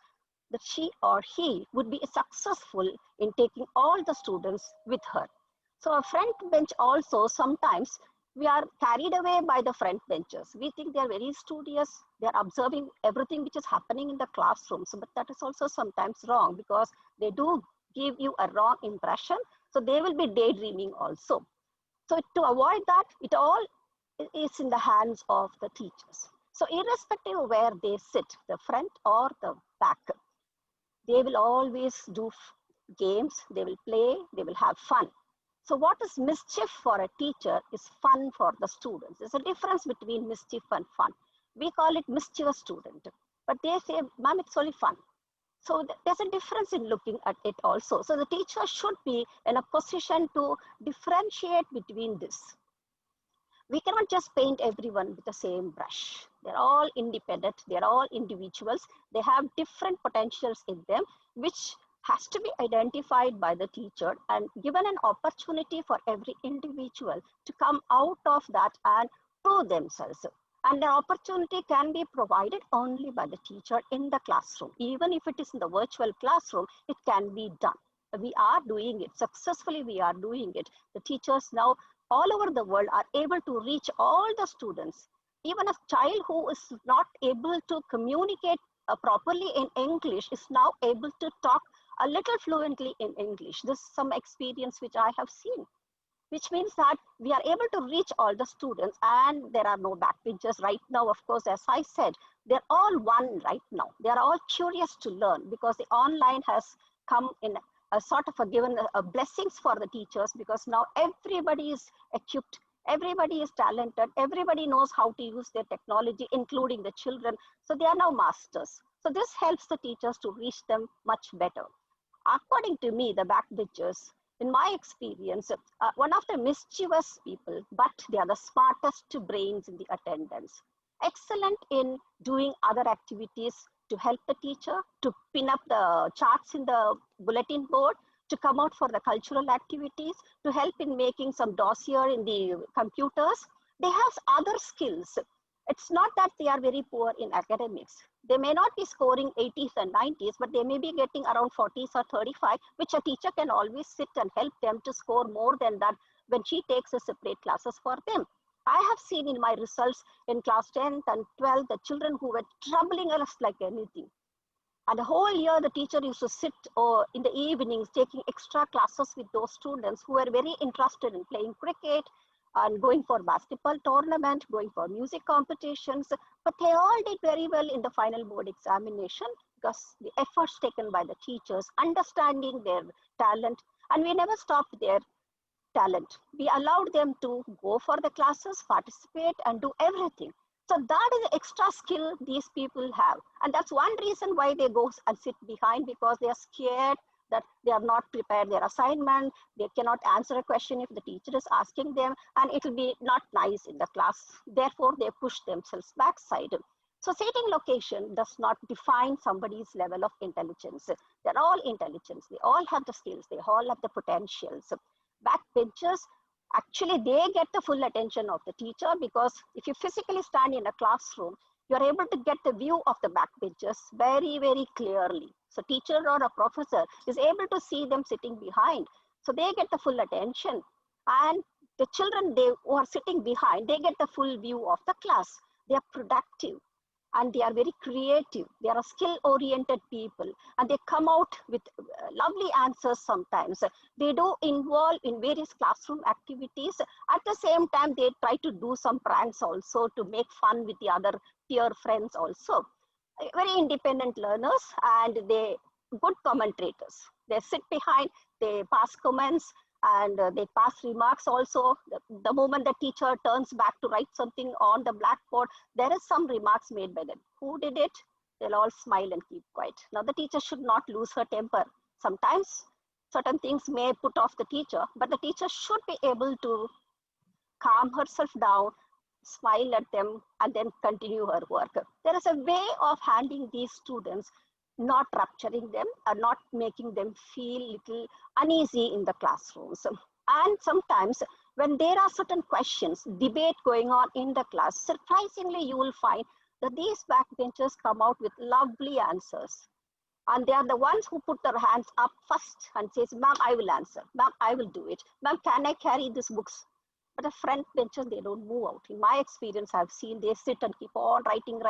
Speaker 5: that she or he would be successful in taking all the students with her. So a front bench also, sometimes we are carried away by the front benchers. We think they are very studious. They are observing everything which is happening in the classrooms, but that is also sometimes wrong because they do give you a wrong impression. So they will be daydreaming also. So to avoid that, it all is in the hands of the teachers. So irrespective of where they sit, the front or the back, they will always do games, they will play, they will have fun. So what is mischief for a teacher is fun for the students. There's a difference between mischief and fun. We call it mischievous student, but they say, ma'am, it's only fun. So there's a difference in looking at it also. So the teacher should be in a position to differentiate between this. We cannot just paint everyone with the same brush. They're all independent, they're all individuals. They have different potentials in them, which has to be identified by the teacher and given an opportunity for every individual to come out of that and prove themselves. And an opportunity can be provided only by the teacher in the classroom. Even if it is in the virtual classroom, it can be done. We are doing it successfully. We are doing it. The teachers now all over the world are able to reach all the students. Even a child who is not able to communicate properly in English is now able to talk a little fluently in English. This is some experience which I have seen, which means that we are able to reach all the students, and there are no backbenchers right now. Of course, as I said, they're all one right now. They are all curious to learn because the online has come in a sort of a given blessings for the teachers, because now everybody is equipped, everybody is talented, everybody knows how to use their technology, including the children. So they are now masters. So this helps the teachers to reach them much better. According to me, the backbenchers, in my experience, one of the mischievous people, but they are the smartest brains in the attendance. Excellent in doing other activities to help the teacher, to pin up the charts in the bulletin board, to come out for the cultural activities, to help in making some dossier in the computers. They have other skills. It's not that they are very poor in academics. They may not be scoring 80s and 90s, but they may be getting around 40s or 35, which a teacher can always sit and help them to score more than that when she takes a separate classes for them. I have seen in my results in class 10th and 12th, the children who were troubling us like anything. And the whole year, the teacher used to sit in the evenings taking extra classes with those students who were very interested in playing cricket and going for basketball tournament, going for music competitions. But they all did very well in the final board examination because the efforts taken by the teachers, understanding their talent, and we never stopped their talent. We allowed them to go for the classes, participate, and do everything. So that is the extra skill these people have. And that's one reason why they go and sit behind, because they are scared that they are not prepared their assignment. They cannot answer a question if the teacher is asking them, and it will be not nice in the class. Therefore, they push themselves backside. So seating location does not define somebody's level of intelligence. They're all intelligent. They all have the skills. They all have the potentials. Backbenchers, actually, they get the full attention of the teacher, because if you physically stand in a classroom, you're able to get the view of the backbenchers very, very clearly. So teacher or a professor is able to see them sitting behind. So they get the full attention. And the children who are sitting behind, they get the full view of the class. They are productive and they are very creative. They are skill-oriented people, and they come out with lovely answers sometimes. They do involve in various classroom activities. At the same time, they try to do some pranks also to make fun with the other peer friends also. Very independent learners, and they good commentators. They sit behind, they pass comments, and they pass remarks also. The moment the teacher turns back to write something on the blackboard, there is some remarks made by them. Who did it? They'll all smile and keep quiet. Now the teacher should not lose her temper. Sometimes certain things may put off the teacher, but the teacher should be able to calm herself down, smile at them, and then continue her work. There is a way of handling these students, not rupturing them or not making them feel little uneasy in the classrooms. And sometimes when there are certain questions, debate going on in the class, surprisingly you will find that these backbenchers come out with lovely answers. And they are the ones who put their hands up first and says, ma'am, I will answer. Ma'am, I will do it. Ma'am, can I carry these books? But the front benchers, they don't move out. In my experience, I've seen they sit and keep on writing,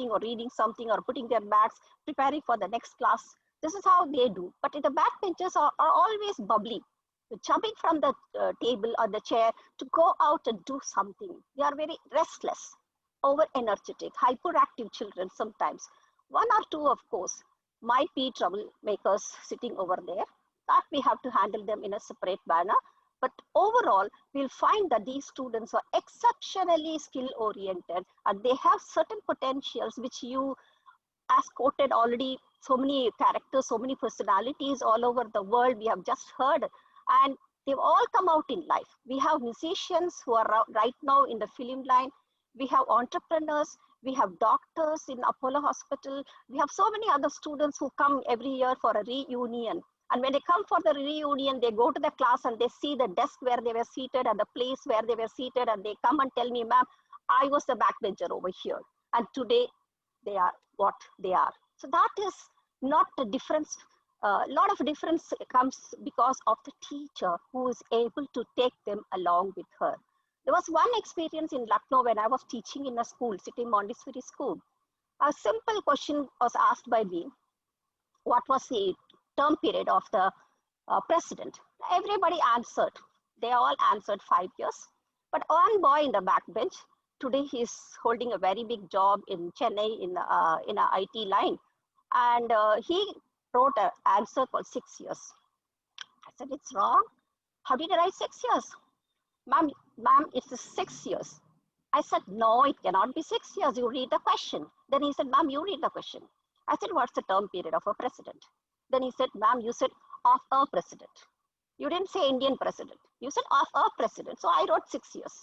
Speaker 5: or reading something, or putting their bags, preparing for the next class. This is how they do. But the backbenchers are always bubbly, jumping from the table or the chair to go out and do something. They are very restless, over-energetic, hyperactive children sometimes. One or two, of course, might be troublemakers sitting over there. That we have to handle them in a separate manner. But overall, we'll find that these students are exceptionally skill-oriented, and they have certain potentials which you, as quoted already, so many characters, so many personalities all over the world we have just heard, and they've all come out in life. We have musicians who are right now in the film line. We have entrepreneurs. We have doctors in Apollo Hospital. We have so many other students who come every year for a reunion. And when they come for the reunion, they go to the class and they see the desk where they were seated and the place where they were seated, and they come and tell me, ma'am, I was the backbencher over here. And today they are what they are. So that is not a difference. A lot of difference comes because of the teacher who is able to take them along with her. There was one experience in Lucknow when I was teaching in a school, City Montessori school. A simple question was asked by me, what was the term period of the president? Everybody answered. They all answered 5 years. But one boy in the backbench, today he's holding a very big job in Chennai in a IT line. And he wrote an answer called 6 years. I said, it's wrong. How did I write 6 years? Ma'am, it's 6 years. I said, no, it cannot be 6 years. You read the question. Then he said, ma'am, you read the question. I said, what's the term period of a president? Then he said, ma'am, you said of a president. You didn't say Indian president. You said of a president. So I wrote 6 years.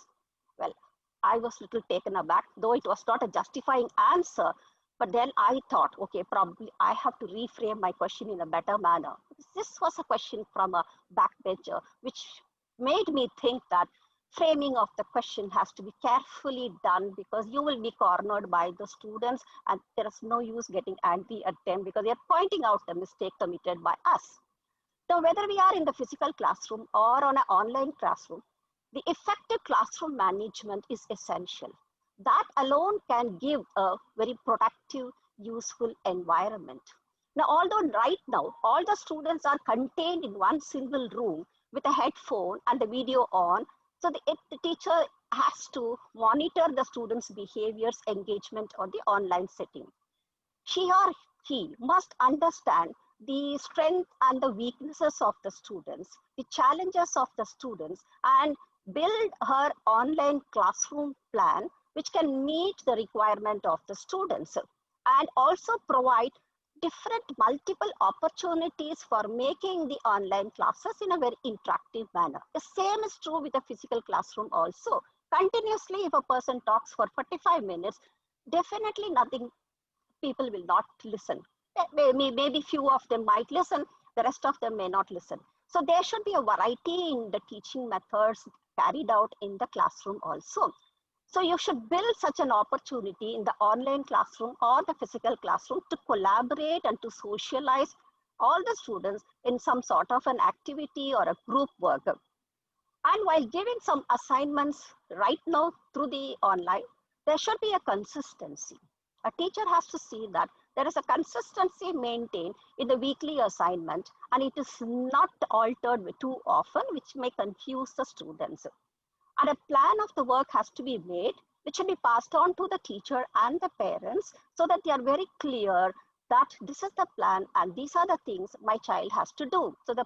Speaker 5: Well, I was a little taken aback, though it was not a justifying answer. But then I thought, okay, probably I have to reframe my question in a better manner. This was a question from a backbencher, which made me think that framing of the question has to be carefully done, because you will be cornered by the students and there is no use getting angry at them because they are pointing out the mistake committed by us. So whether we are in the physical classroom or on an online classroom, the effective classroom management is essential. That alone can give a very productive, useful environment. Now, although right now all the students are contained in one single room with a headphone and the video on, so the teacher has to monitor the students' behaviors, engagement on the online setting. She or he must understand the strength and the weaknesses of the students, the challenges of the students, and build her online classroom plan which can meet the requirement of the students, and also provide different multiple opportunities for making the online classes in a very interactive manner. The same is true with the physical classroom also. Continuously, if a person talks for 45 minutes, definitely people will not listen. Maybe few of them might listen, the rest of them may not listen. So there should be a variety in the teaching methods carried out in the classroom also. So you should build such an opportunity in the online classroom or the physical classroom to collaborate and to socialize all the students in some sort of an activity or a group work. And while giving some assignments right now through the online, there should be a consistency. A teacher has to see that there is a consistency maintained in the weekly assignment and it is not altered too often, which may confuse the students. And a plan of the work has to be made, which should be passed on to the teacher and the parents so that they are very clear that this is the plan and these are the things my child has to do. So the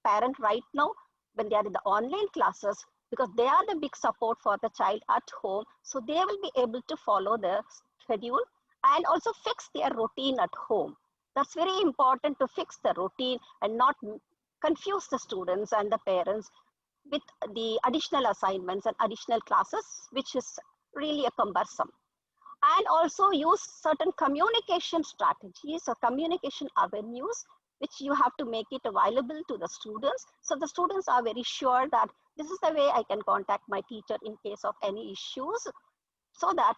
Speaker 5: parent right now, when they are in the online classes, because they are the big support for the child at home, so they will be able to follow the schedule and also fix their routine at home. That's very important, to fix the routine and not confuse the students and the parents with the additional assignments and additional classes, which is really a cumbersome. And also use certain communication strategies or communication avenues, which you have to make it available to the students. So the students are very sure that this is the way I can contact my teacher in case of any issues, so that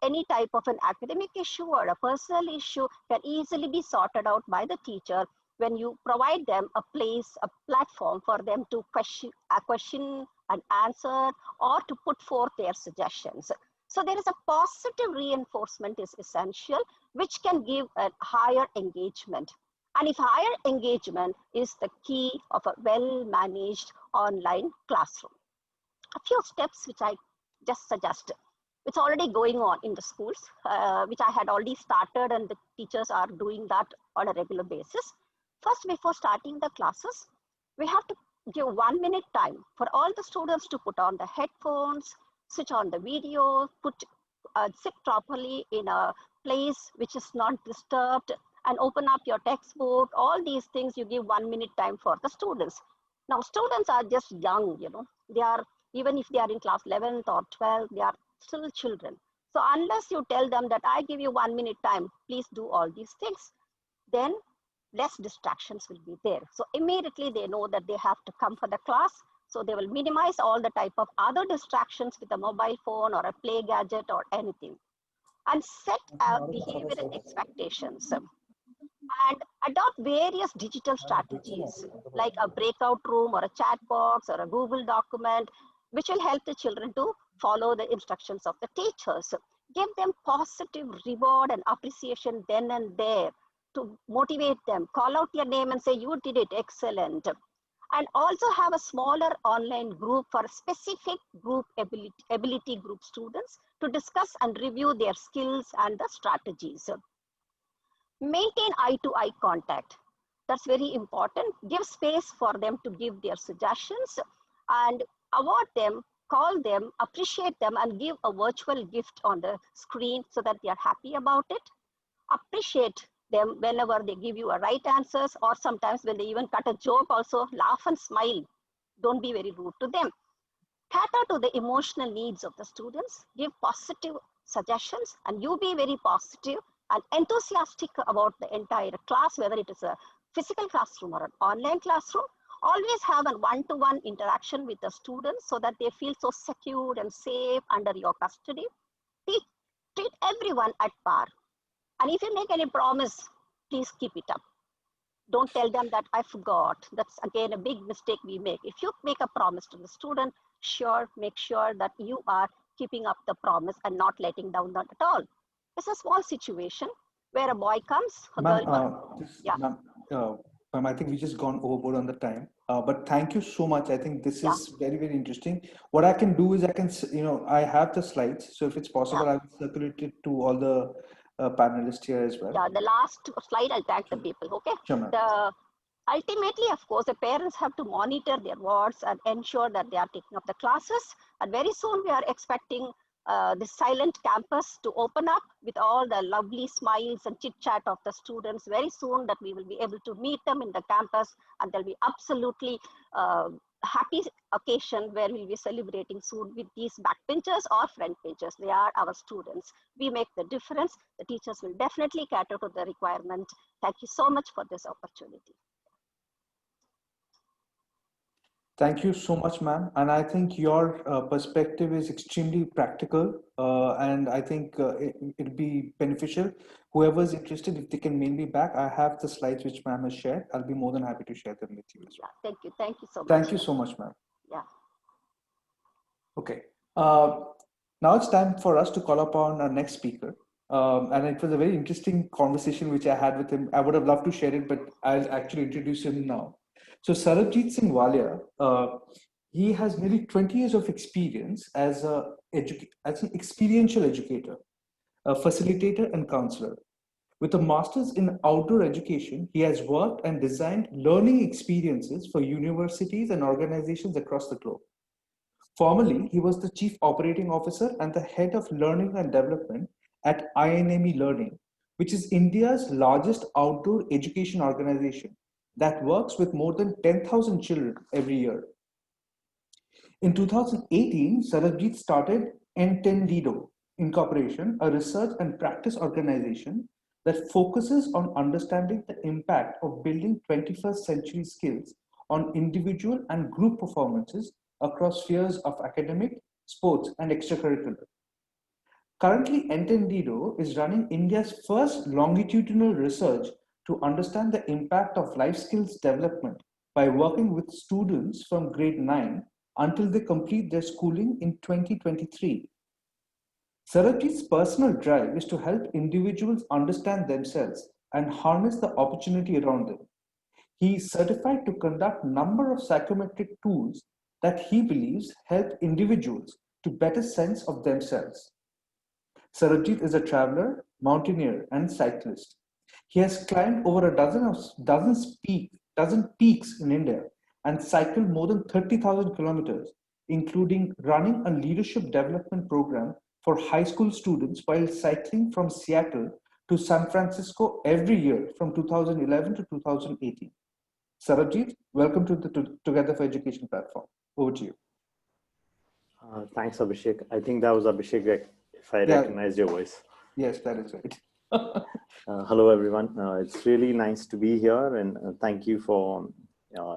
Speaker 5: any type of an academic issue or a personal issue can easily be sorted out by the teacher when you provide them a place, a platform for them to question and answer or to put forth their suggestions. So there is a positive reinforcement is essential, which can give a higher engagement. And if higher engagement is the key of a well-managed online classroom. A few steps which I just suggest. It's already going on in the schools, which I had already started, and the teachers are doing that on a regular basis. First, before starting the classes, we have to give 1 minute time for all the students to put on the headphones, switch on the video, sit properly in a place which is not disturbed, and open up your textbook. All these things you give 1 minute time for the students. Now, students are just young, they are, even if they are in class 11th or 12th, they are still children. So unless you tell them that I give you 1 minute time, please do all these things, then less distractions will be there. So immediately they know that they have to come for the class So they will minimize all the type of other distractions with a mobile phone or a play gadget or anything, and set behavioral expectations, and adopt various digital strategies like a breakout room or a chat box or a Google document, which will help the children to follow the instructions of the teachers. Give them positive reward and appreciation then and there to motivate them. Call out their name and say, you did it, excellent. And also have a smaller online group for specific group ability group students to discuss and review their skills and the strategies. Maintain eye-to-eye contact. That's very important. Give space for them to give their suggestions, and award them, call them, appreciate them, and give a virtual gift on the screen so that they are happy about it. Appreciate them whenever they give you a right answers, or sometimes when they even cut a joke also, laugh and smile. Don't be very rude to them. Cater to the emotional needs of the students. Give positive suggestions, and you be very positive and enthusiastic about the entire class, whether it is a physical classroom or an online classroom. Always have a one-to-one interaction with the students so that they feel so secure and safe under your custody. Treat everyone at par. And if you make any promise, please keep it up. Don't tell them that I forgot. That's again a big mistake we make. If you make a promise to the student, make sure that you are keeping up the promise and not letting down that at all. It's a small situation where a boy comes, a girl comes. Yeah.
Speaker 1: Ma'am, I think we just gone overboard on the time. But thank you so much. I think this is very, very interesting. What I can do is I have the slides. So if it's possible, I will circulate it to all the panelists here as well.
Speaker 5: Yeah, the last slide, I'll tag the people, okay?
Speaker 1: Sure,
Speaker 5: Ultimately, of course, the parents have to monitor their wards and ensure that they are taking up the classes. And very soon we are expecting the silent campus to open up with all the lovely smiles and chit chat of the students. Very soon that we will be able to meet them in the campus, and there'll be absolutely happy occasion where we'll be celebrating soon with these backbenchers or frontbenchers. They are our students. We make the difference. The teachers will definitely cater to the requirement. Thank you so much for this opportunity.
Speaker 1: Thank you so much, ma'am. And I think your perspective is extremely practical, and I think it'll be beneficial. Whoever's interested, if they can mail me back, I have the slides which ma'am has shared. I'll be more than happy to share them with you as well.
Speaker 5: Thank you. Thank you so much.
Speaker 1: Thank you so much, ma'am.
Speaker 5: Yeah.
Speaker 1: Okay. Now it's time for us to call upon our next speaker. And it was a very interesting conversation which I had with him. I would have loved to share it, but I'll actually introduce him now. So Sarabjit Singh Wallia, he has nearly 20 years of experience as an experiential educator, a facilitator and counselor. With a master's in outdoor education, he has worked and designed learning experiences for universities and organizations across the globe. Formerly, he was the Chief Operating Officer and the Head of Learning and Development at INME Learning, which is India's largest outdoor education organization that works with more than 10,000 children every year. In 2018, Sarabjit started Entendido Incorporation, a research and practice organization that focuses on understanding the impact of building 21st century skills on individual and group performances across spheres of academic, sports, and extracurricular. Currently, Entendido is running India's first longitudinal research to understand the impact of life skills development by working with students from grade 9 until they complete their schooling in 2023. Sarabjit's personal drive is to help individuals understand themselves and harness the opportunity around them. He is certified to conduct a number of psychometric tools that he believes help individuals to better sense of themselves. Sarabjit is a traveler, mountaineer, and cyclist. He has climbed over a dozen peaks in India and cycled more than 30,000 kilometers, including running a leadership development program for high school students while cycling from Seattle to San Francisco every year from 2011 to 2018. Sarabjit, welcome to the Together for Education platform. Over to you.
Speaker 6: Thanks, Abhishek. I think that was Abhishek, if I recognize your voice.
Speaker 1: Yes, that is right.
Speaker 6: Hello, everyone. It's really nice to be here, and thank you for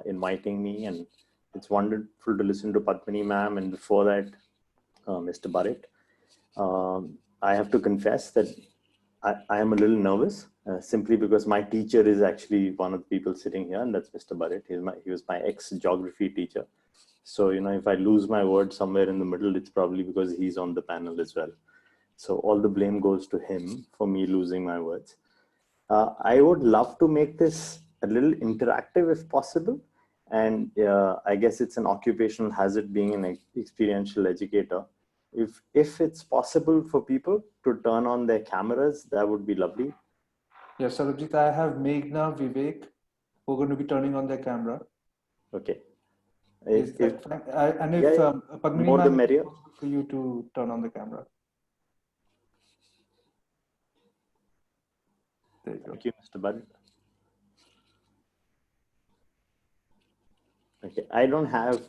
Speaker 6: inviting me and It's wonderful to listen to Padmini ma'am, and before that, Mr. Burrett. I have to confess that I am a little nervous, simply because my teacher is actually one of the people sitting here, and that's Mr. Burrett. He was my ex-geography teacher. So, if I lose my word somewhere in the middle, it's probably because he's on the panel as well. So all the blame goes to him for me losing my words. I would love to make this a little interactive if possible. And I guess it's an occupational hazard being an experiential educator. If it's possible for people to turn on their cameras, that would be lovely.
Speaker 1: Yes, Sarabjit, I have Meghna, Vivek, who are going to be turning on their camera.
Speaker 6: Okay.
Speaker 1: Is that fine? And if Padmini
Speaker 6: more the
Speaker 1: ma'am,
Speaker 6: merrier.
Speaker 1: for you to turn on the camera. There you go.
Speaker 6: Thank you, Mr. Burrett. Okay, I don't have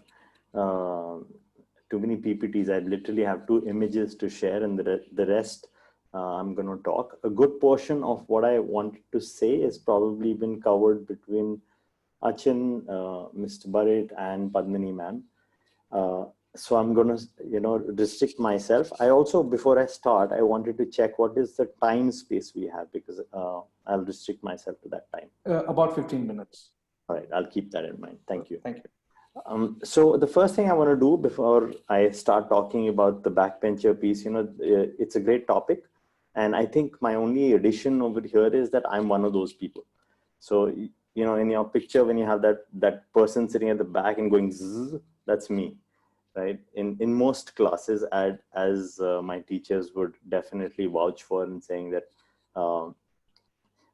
Speaker 6: too many PPTs. I literally have 2 images to share, and the rest I'm going to talk. A good portion of what I wanted to say is probably been covered between Achin, Mr. Burrett, and Padmini ma'am. So I'm going to, restrict myself. I also, before I start, I wanted to check what is the time space we have, because I'll restrict myself to that time.
Speaker 1: About 15 minutes.
Speaker 6: All right, I'll keep that in mind. Thank you.
Speaker 1: Thank you.
Speaker 6: So the first thing I want to do before I start talking about the backbencher piece, it's a great topic. And I think my only addition over here is that I'm one of those people. So, in your picture, when you have that person sitting at the back and going zzz, that's me, right? In most classes, as my teachers would definitely vouch for, and saying that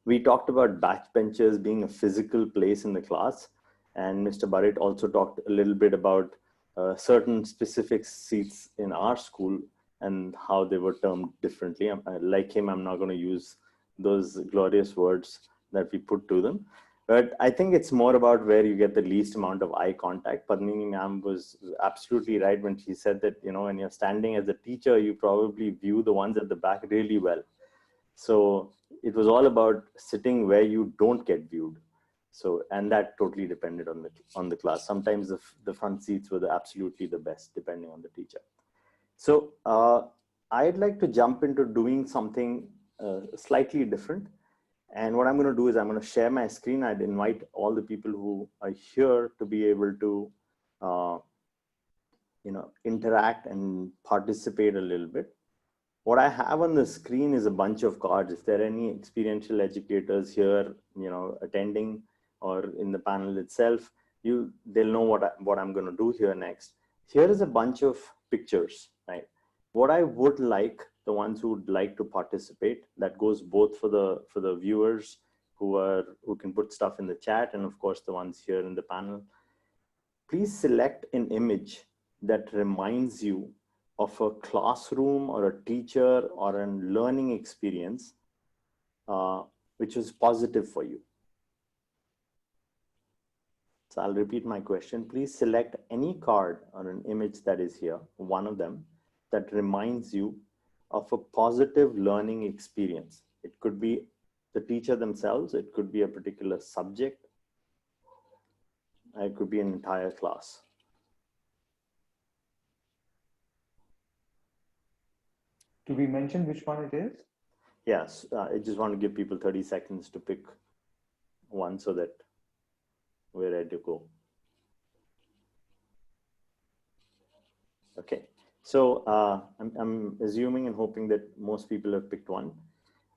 Speaker 6: we talked about backbenchers being a physical place in the class. And Mr. Burrett also talked a little bit about certain specific seats in our school and how they were termed differently. Like him, I'm not going to use those glorious words that we put to them. But I think it's more about where you get the least amount of eye contact. Padmini ma'am was absolutely right when she said that, when you're standing as a teacher, you probably view the ones at the back really well. So it was all about sitting where you don't get viewed. So, and that totally depended on the class. Sometimes the front seats were absolutely the best, depending on the teacher. So I'd like to jump into doing something slightly different. And what I'm going to do is I'm going to share my screen. I'd invite all the people who are here to be able to, interact and participate a little bit. What I have on the screen is a bunch of cards. If there are any experiential educators here, attending or in the panel itself, they'll know what I'm going to do here next. Here is a bunch of pictures, right? What I would like, the ones who would like to participate, that goes both for the viewers who can put stuff in the chat, and of course the ones here in the panel. Please select an image that reminds you of a classroom or a teacher or a learning experience which is positive for you. So I'll repeat my question. Please select any card or an image that is here, one of them, that reminds you of a positive learning experience. It could be the teacher themselves, it could be a particular subject, it could be an entire class.
Speaker 1: Do we mention which one it is?
Speaker 6: Yes, I just want to give people 30 seconds to pick one so that we're ready to go. Okay, so I'm assuming and hoping that most people have picked one.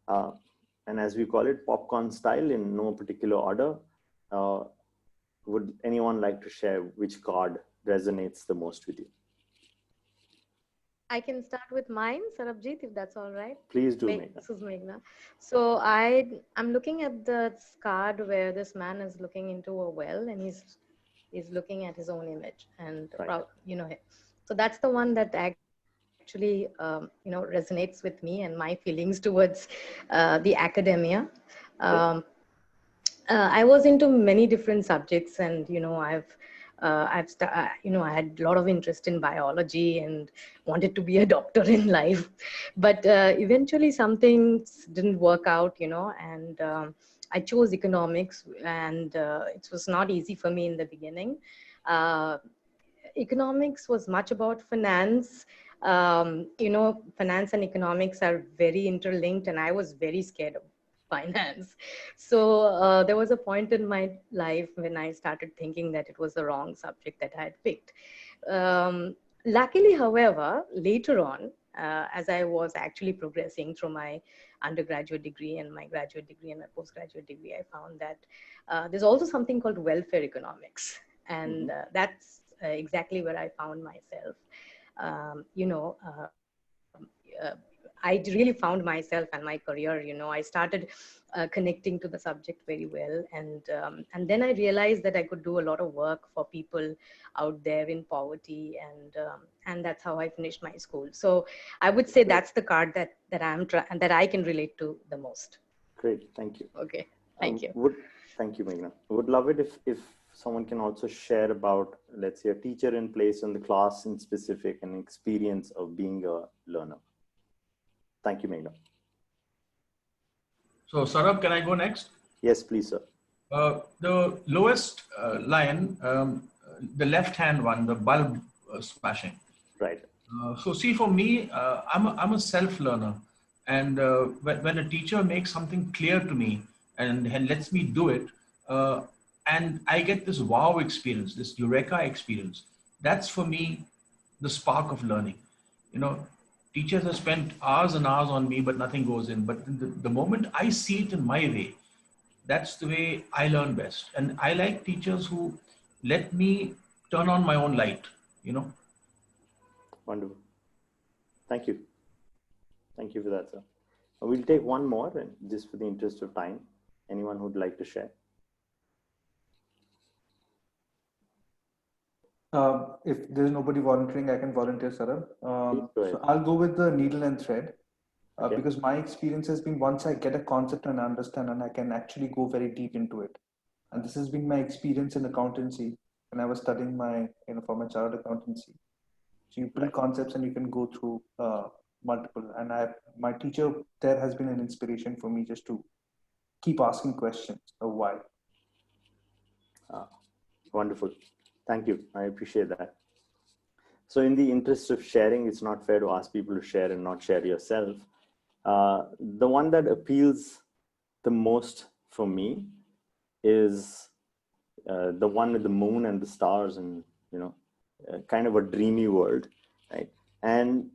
Speaker 6: And as we call it, popcorn style, in no particular order. Would anyone like to share which card resonates the most with you?
Speaker 7: I can start with mine, Sarabjit, if that's all right.
Speaker 6: Please do, Meghna.
Speaker 7: This is Meghna. So I'm looking at the card where this man is looking into a well, and he's looking at his own image, and
Speaker 6: right.
Speaker 7: So that's the one that actually resonates with me and my feelings towards the academia. I was into many different subjects, and I had a lot of interest in biology and wanted to be a doctor in life, but eventually some things didn't work out, and I chose economics, and it was not easy for me in the beginning. Economics was much about finance. Finance and economics are very interlinked, and I was very scared of finance. So there was a point in my life when I started thinking that it was the wrong subject that I had picked. Luckily, however, later on, as I was actually progressing through my undergraduate degree and my graduate degree and my postgraduate degree, I found that there's also something called welfare economics. And that's exactly where I found myself. I really found myself and my career. I started connecting to the subject very well, and then I realized that I could do a lot of work for people out there in poverty, and that's how I finished my school. So I would say that's the card that I can relate to the most.
Speaker 6: Great, thank you.
Speaker 7: Okay, thank you.
Speaker 6: Thank you, Meghna. Would love it if someone can also share about, let's say, a teacher in place in the class in specific, an experience of being a learner. Thank you, Meghna.
Speaker 4: So Sarab, can I go next?
Speaker 6: Yes, please, sir.
Speaker 4: The lowest line, the left-hand one, the bulb smashing.
Speaker 6: Right.
Speaker 4: So see, for me, I'm a self-learner. And when a teacher makes something clear to me and lets me do it, and I get this wow experience, this eureka experience, that's for me the spark of learning. Teachers have spent hours and hours on me, but nothing goes in. But the moment I see it in my way, that's the way I learn best. And I like teachers who let me turn on my own light.
Speaker 6: Wonderful. Thank you. Thank you for that, sir. We'll take one more, and just for the interest of time, anyone who'd like to share?
Speaker 1: If there's nobody volunteering, I can volunteer, Sarab. So I'll go with the needle and thread, because my experience has been, once I get a concept and understand, and I can actually go very deep into it. And this has been my experience in accountancy when I was studying for my chartered accountancy. So you build concepts and you can go through multiple. And my teacher there has been an inspiration for me just to keep asking questions of why.
Speaker 6: Wonderful. Thank you. I appreciate that. So in the interest of sharing, it's not fair to ask people to share and not share yourself. The one that appeals the most for me is the one with the moon and the stars and, kind of a dreamy world, right? And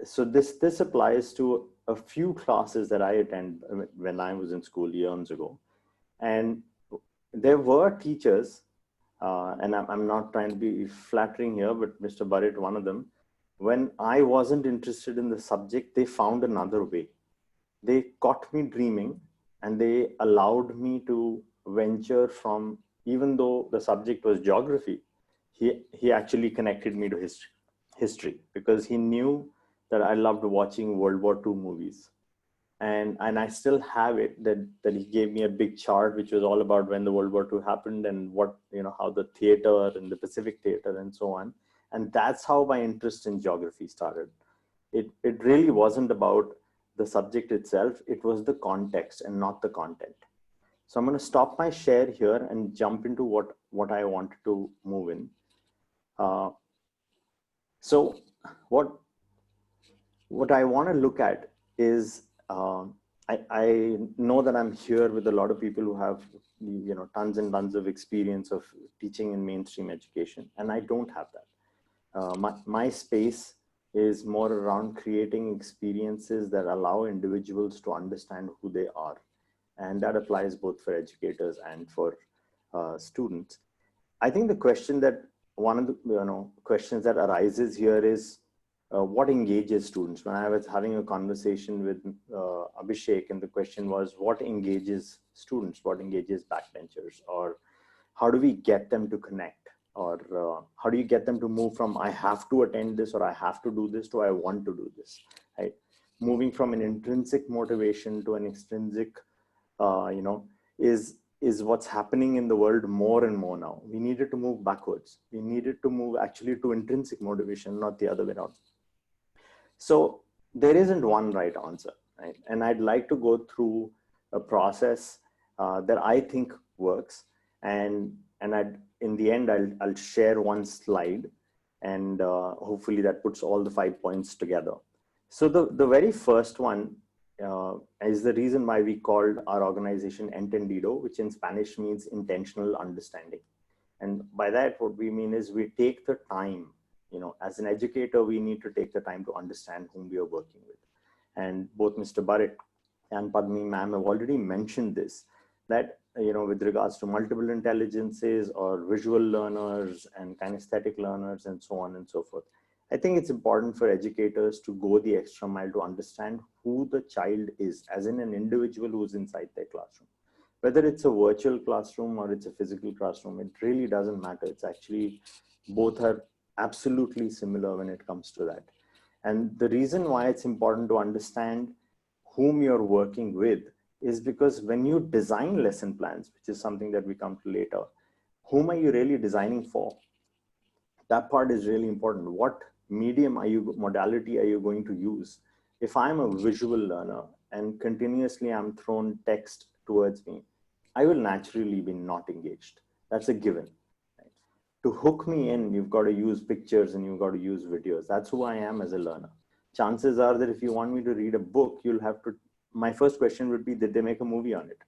Speaker 6: so this applies to a few classes that I attend when I was in school years ago. And there were teachers, and I'm not trying to be flattering here, but Mr. Burrett, one of them, when I wasn't interested in the subject, they found another way. They caught me dreaming, and they allowed me to venture from, even though the subject was geography, he actually connected me to history because he knew that I loved watching World War II movies. And I still have it that he gave me a big chart, which was all about when the World War II happened and what, how the theater and the Pacific Theater and so on. And that's how my interest in geography started. It really wasn't about the subject itself. It was the context and not the content. So I'm going to stop my share here and jump into what I wanted to move in. So what I want to look at is, I know that I'm here with a lot of people who have, tons and tons of experience of teaching in mainstream education, and I don't have that. My space is more around creating experiences that allow individuals to understand who they are. And that applies both for educators and for students. I think the question that, one of the questions that arises here is, what engages students? When I was having a conversation with Abhishek, and the question was, what engages students? What engages backbenchers? Or how do we get them to connect? Or how do you get them to move from, I have to attend this, or I have to do this, to I want to do this, right? Moving from an intrinsic motivation to an extrinsic, is what's happening in the world more and more now. We needed to move backwards. We needed to move actually to intrinsic motivation, not the other way around. So there isn't one right answer, right? And I'd like to go through a process that I think works, and And in the end, I'll share one slide, and hopefully that puts all the 5 points together. So the very first one is the reason why we called our organization Entendido, which in Spanish means intentional understanding. And by that, what we mean is we take the time, as an educator, we need to take the time to understand whom we are working with. And both Mr. Burrett and Padmini ma'am have already mentioned this, that, with regards to multiple intelligences or visual learners and kinesthetic learners and so on and so forth. I think it's important for educators to go the extra mile to understand who the child is, as in an individual who's inside their classroom. Whether it's a virtual classroom or it's a physical classroom, it really doesn't matter. It's actually, both are absolutely similar when it comes to that. And the reason why it's important to understand whom you're working with is because when you design lesson plans, which is something that we come to later, whom are you really designing for? That part is really important. What modality are you going to use? If I'm a visual learner and continuously I'm thrown text towards me, I will naturally be not engaged. That's a given. Right? To hook me in, you've got to use pictures and you've got to use videos. That's who I am as a learner. Chances are that if you want me to read a book, you'll have to, my first question would be, did they make a movie on it?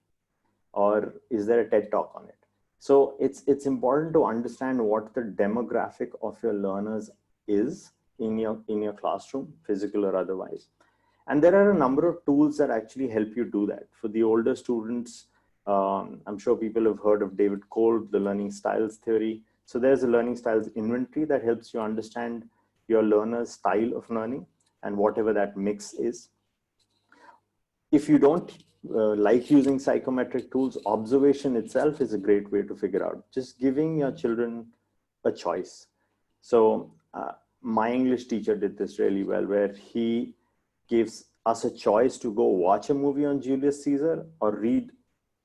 Speaker 6: Or is there a TED talk on it? So it's important to understand what the demographic of your learners is in your classroom, physical or otherwise. And there are a number of tools that actually help you do that. For the older students, I'm sure people have heard of David Cole, the learning styles theory. So there's a learning styles inventory that helps you understand your learner's style of learning and whatever that mix is. If you don't like using psychometric tools, observation itself is a great way to figure out. Just giving your children a choice. So my English teacher did this really well, where he gives us a choice to go watch a movie on Julius Caesar or read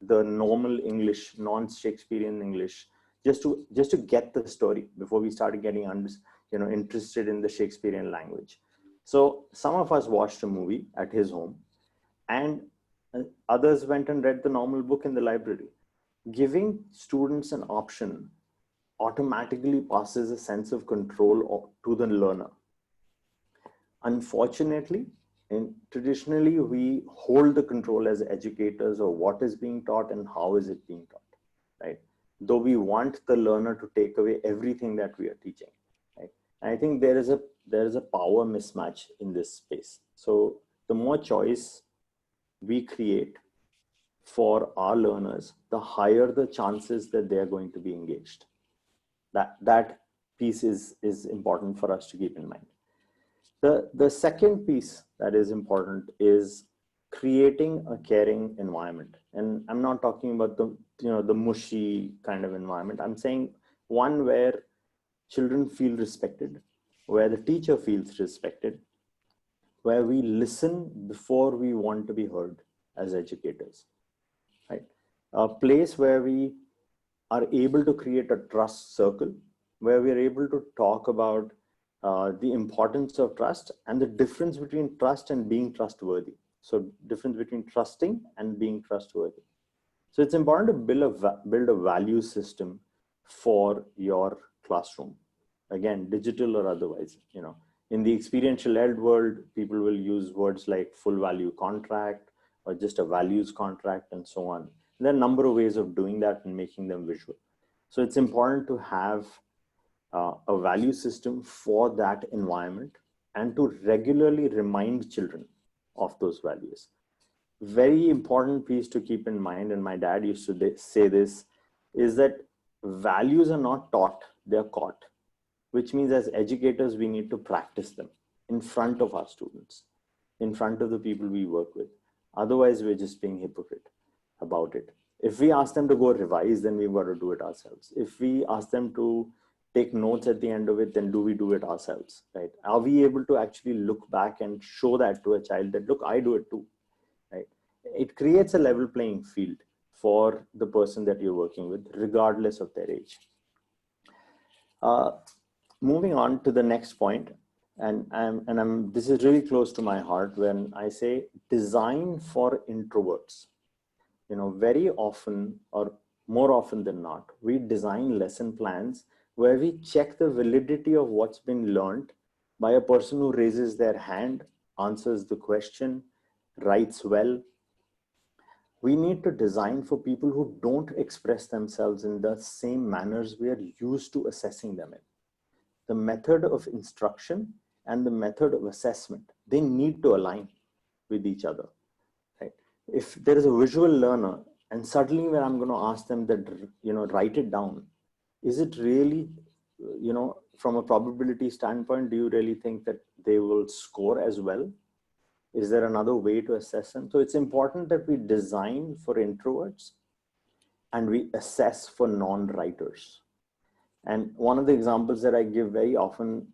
Speaker 6: the normal English, non-Shakespearean English, just to get the story before we started getting interested in the Shakespearean language. So some of us watched a movie at his home, and others went and read the normal book in the library. Giving students an option automatically passes a sense of control to the learner. Unfortunately, traditionally, we hold the control as educators of what is being taught and how is it being taught, right? Though we want the learner to take away everything that we are teaching, right? And I think there is a power mismatch in this space. So the more choice we create for our learners, the higher the chances that they are going to be engaged. That piece is important for us to keep in mind. The second piece that is important is creating a caring environment. And I'm not talking about the mushy kind of environment. I'm saying one where children feel respected, where the teacher feels respected, where we listen before we want to be heard as educators, right? A place where we are able to create a trust circle, where we're able to talk about the importance of trust and the difference between trust and being trustworthy. So difference between trusting and being trustworthy. So it's important to build a value system for your classroom. Again, digital or otherwise, in the experiential ed world, people will use words like full value contract or just a values contract and so on. And there are a number of ways of doing that and making them visual. So it's important to have a value system for that environment and to regularly remind children of those values. Very important piece to keep in mind, and my dad used to say this, is that values are not taught, they're caught, which means as educators, we need to practice them in front of our students, in front of the people we work with. Otherwise, we're just being hypocrite about it. If we ask them to go revise, then we've got to do it ourselves. If we ask them to take notes at the end of it, then do we do it ourselves, right? Are we able to actually look back and show that to a child that, look, I do it too, right? It creates a level playing field for the person that you're working with, regardless of their age. Moving on to the next point, and this is really close to my heart when I say design for introverts. Very often, or more often than not, we design lesson plans where we check the validity of what's been learned by a person who raises their hand, answers the question, writes well. We need to design for people who don't express themselves in the same manners we are used to assessing them in. The method of instruction and the method of assessment, they need to align with each other. Right? If there is a visual learner and suddenly when I'm going to ask them that, write it down, is it really, from a probability standpoint, do you really think that they will score as well? Is there another way to assess them? So it's important that we design for introverts and we assess for non-writers. And one of the examples that I give very often,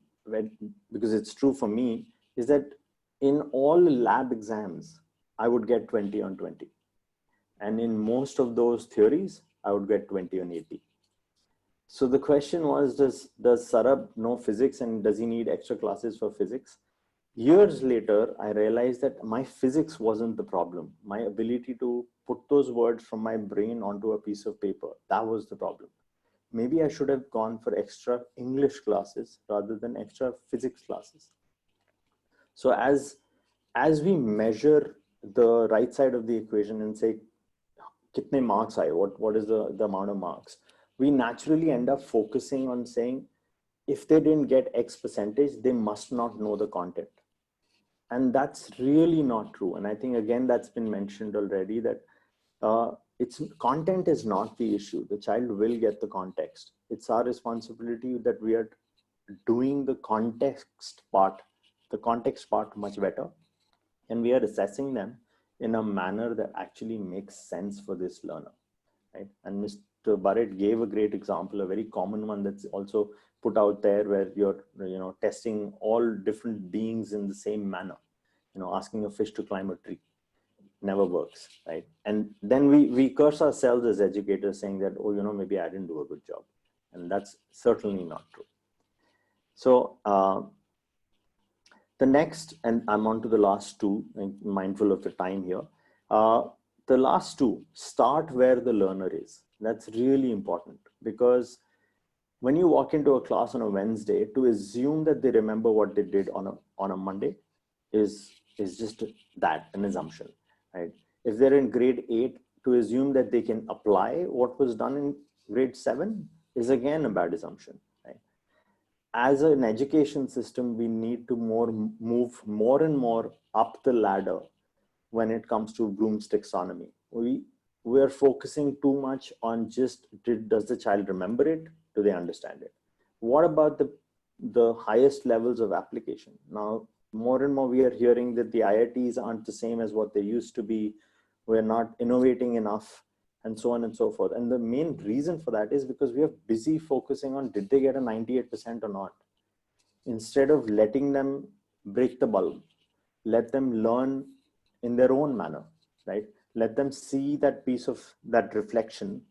Speaker 6: because it's true for me, is that in all lab exams, I would get 20 on 20. And in most of those theories, I would get 20 on 80. So the question was, does Sarab know physics and does he need extra classes for physics? Years later, I realized that my physics wasn't the problem. My ability to put those words from my brain onto a piece of paper, that was the problem. Maybe I should have gone for extra English classes rather than extra physics classes. So as we measure the right side of the equation and say, kitne marks aaye, what is the amount of marks? We naturally end up focusing on saying, if they didn't get X percentage, they must not know the content. And that's really not true. And I think, again, that's been mentioned already, that content is not the issue. The child will get the context. It's our responsibility that we are doing the context part much better. And we are assessing them in a manner that actually makes sense for this learner. Right? And Mr. Burrett gave a great example, a very common one that's also put out there, where you're testing all different beings in the same manner. Asking a fish to climb a tree never works, right? And then we curse ourselves as educators, saying that, oh, maybe I didn't do a good job, and that's certainly not true. So the next, and I'm on to the last two, mindful of the time here. The last two, start where the learner is. That's really important, because when you walk into a class on a Wednesday, to assume that they remember what they did on a Monday is just that, an assumption, right? If they're in grade 8, to assume that they can apply what was done in grade 7 is again a bad assumption, right? As an education system, we need to move more and more up the ladder when it comes to Bloom's taxonomy. We are focusing too much on just, does the child remember it? Do they understand it? What about the highest levels of application? Now, more and more we are hearing that the IITs aren't the same as what they used to be. We're not innovating enough, and so on and so forth. And the main reason for that is because we are busy focusing on, did they get a 98% or not? Instead of letting them break the bulb, let them learn in their own manner, right? Let them see that piece of that reflection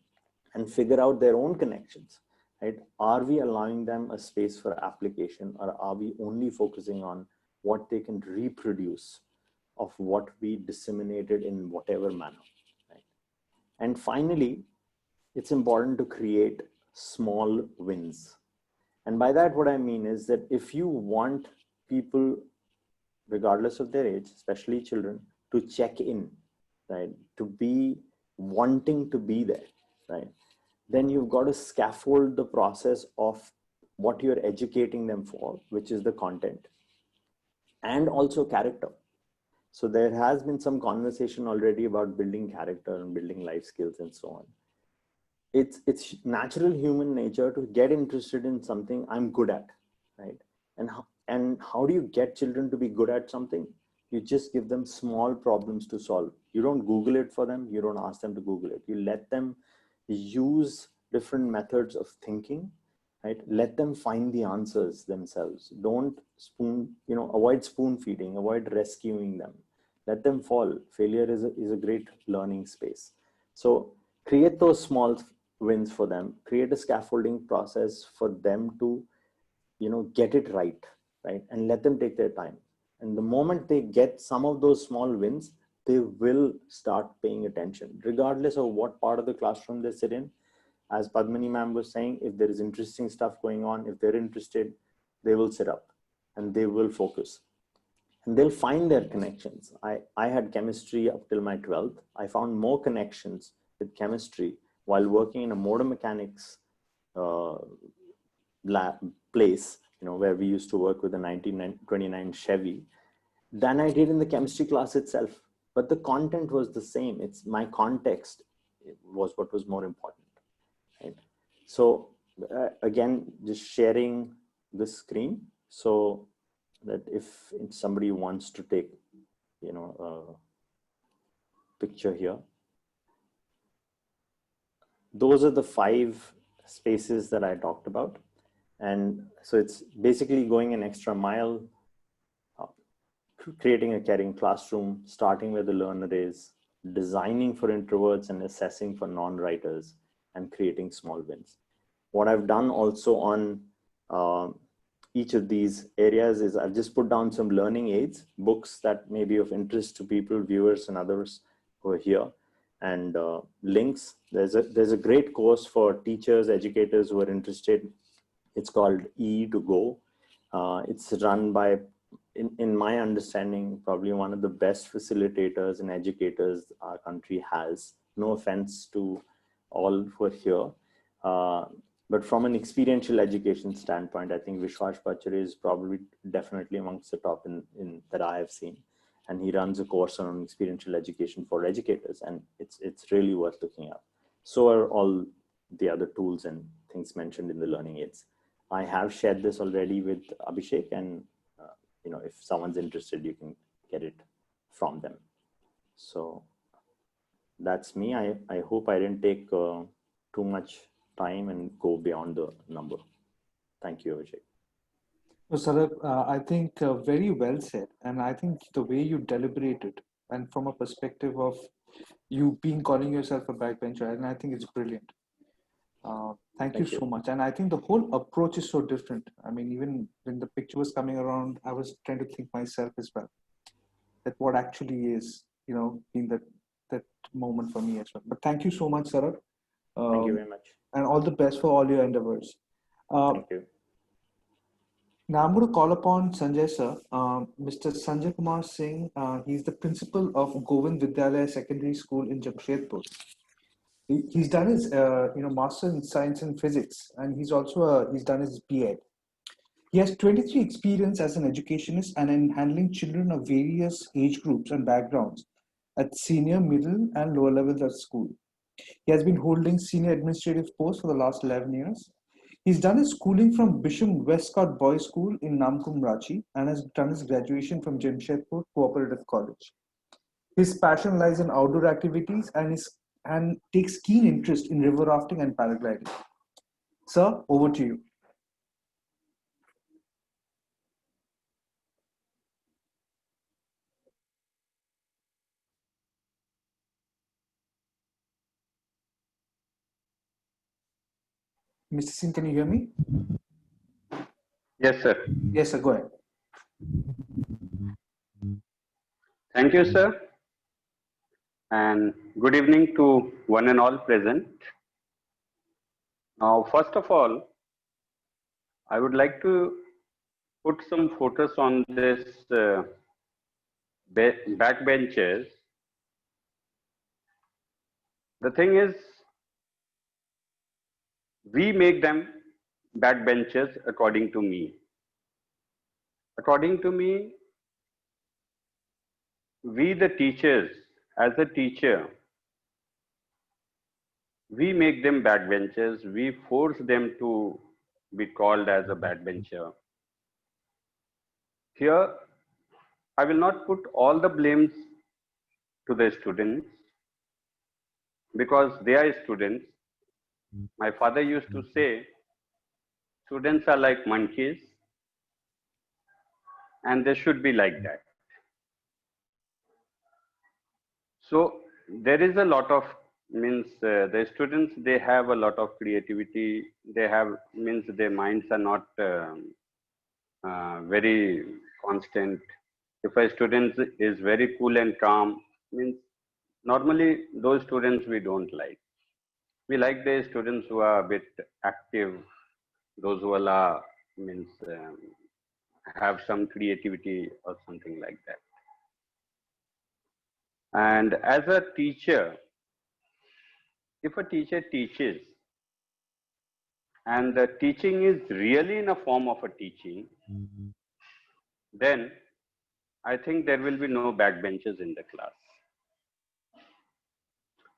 Speaker 6: and figure out their own connections, right? Are we allowing them a space for application, or are we only focusing on what they can reproduce of what we disseminated in whatever manner, right? And finally, it's important to create small wins. And by that, what I mean is that if you want people, regardless of their age, especially children, to check in, right, to be wanting to be there, right, then you've got to scaffold the process of what you're educating them for, which is the content, and also character. So there has been some conversation already about building character and building life skills and so on. It's natural human nature to get interested in something I'm good at, right? And how do you get children to be good at something? You just give them small problems to solve. You don't Google it for them. You don't ask them to Google it. You let them use different methods of thinking, right? Let them find the answers themselves. Don't avoid spoon feeding, avoid rescuing them. Let them fall. Failure is a great learning space. So create those small wins for them, create a scaffolding process for them to, get it right? And let them take their time. And the moment they get some of those small wins, they will start paying attention, regardless of what part of the classroom they sit in. As Padmini ma'am was saying, if there is interesting stuff going on, if they're interested, they will sit up and they will focus. And they'll find their connections. I had chemistry up till my 12th. I found more connections with chemistry while working in a motor mechanics place, where we used to work with a 1929 Chevy, than I did in the chemistry class itself. But the content was the same. It's my context was what was more important. Right? So again, just sharing the screen so that if somebody wants to take, a picture here. Those are the 5 spaces that I talked about. And so it's basically going an extra mile, creating a caring classroom, starting where the learner is, designing for introverts and assessing for non-writers, and creating small wins. What I've done also on each of these areas is I've just put down some learning aids, books that may be of interest to people, viewers and others who are here, and links. There's a great course for teachers, educators who are interested. It's called E to Go. It's run by, in my understanding, probably one of the best facilitators and educators our country has. No offense to all who are here. But from an experiential education standpoint, I think Vishwas Bhattacharyya is probably definitely amongst the top in that I have seen. And he runs a course on experiential education for educators, and it's really worth looking at. So are all the other tools and things mentioned in the learning aids. I have shared this already with Abhishek, and if someone's interested, you can get it from them. So that's me. I hope I didn't take too much time and go beyond the number. Thank you, Abhishek.
Speaker 1: So, Sarab, I think very well said. And I think the way you deliberated, and from a perspective of you calling yourself a backbencher, and I think it's brilliant. Thank you so much. And I think the whole approach is so different. I mean, even when the picture was coming around, I was trying to think myself as well, that what actually is, being that moment for me as well. But thank you so much, Sarab.
Speaker 6: Thank you very much.
Speaker 1: And all the best for all your endeavors.
Speaker 6: Thank you.
Speaker 1: Now I'm going to call upon Sanjay sir, Mr. Sanjay Kumar Singh. He's the principal of Govind Vidyalaya Secondary School in Jamshedpur. He's done his Master in Science and Physics, and he's done his B.Ed. He has 23 experience as an educationist and in handling children of various age groups and backgrounds at senior, middle, and lower levels at school. He has been holding senior administrative posts for the last 11 years. He's done his schooling from Bisham Westcott Boys School in Namkum, Ranchi, and has done his graduation from Jamshedpur Cooperative College. His passion lies in outdoor activities and takes keen interest in river rafting and paragliding. Sir, over to you. Mr. Singh, can you hear me?
Speaker 8: Yes, sir.
Speaker 1: Yes, sir. Go ahead.
Speaker 8: Thank you, sir. And good evening to one and all present. Now, first of all, I would like to put some photos on this backbenchers. The thing is, we make them backbenchers according to me. According to me, we the teachers, as a teacher, we make them backbenchers. We force them to be called as a backbencher. Here, I will not put all the blames to the students because they are students. My father used to say, students are like monkeys and they should be like that. So there is a lot of the students, they have a lot of creativity. They have their minds are not very constant. If a student is very cool and calm, means normally those students we don't like. We like the students who are a bit active, those who are means have some creativity or something like that. And as a teacher, if a teacher teaches and the teaching is really in a form of a teaching, then I think there will be no backbenchers in the class.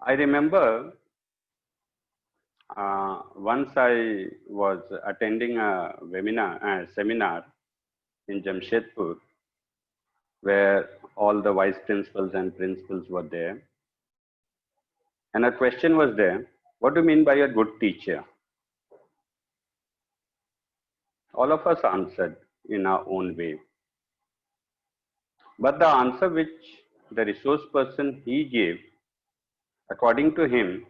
Speaker 8: I remember once I was attending a seminar in Jamshedpur, where all the vice principals and principals were there. And a question was there, what do you mean by a good teacher? All of us answered in our own way. But the answer which the resource person he gave, according to him,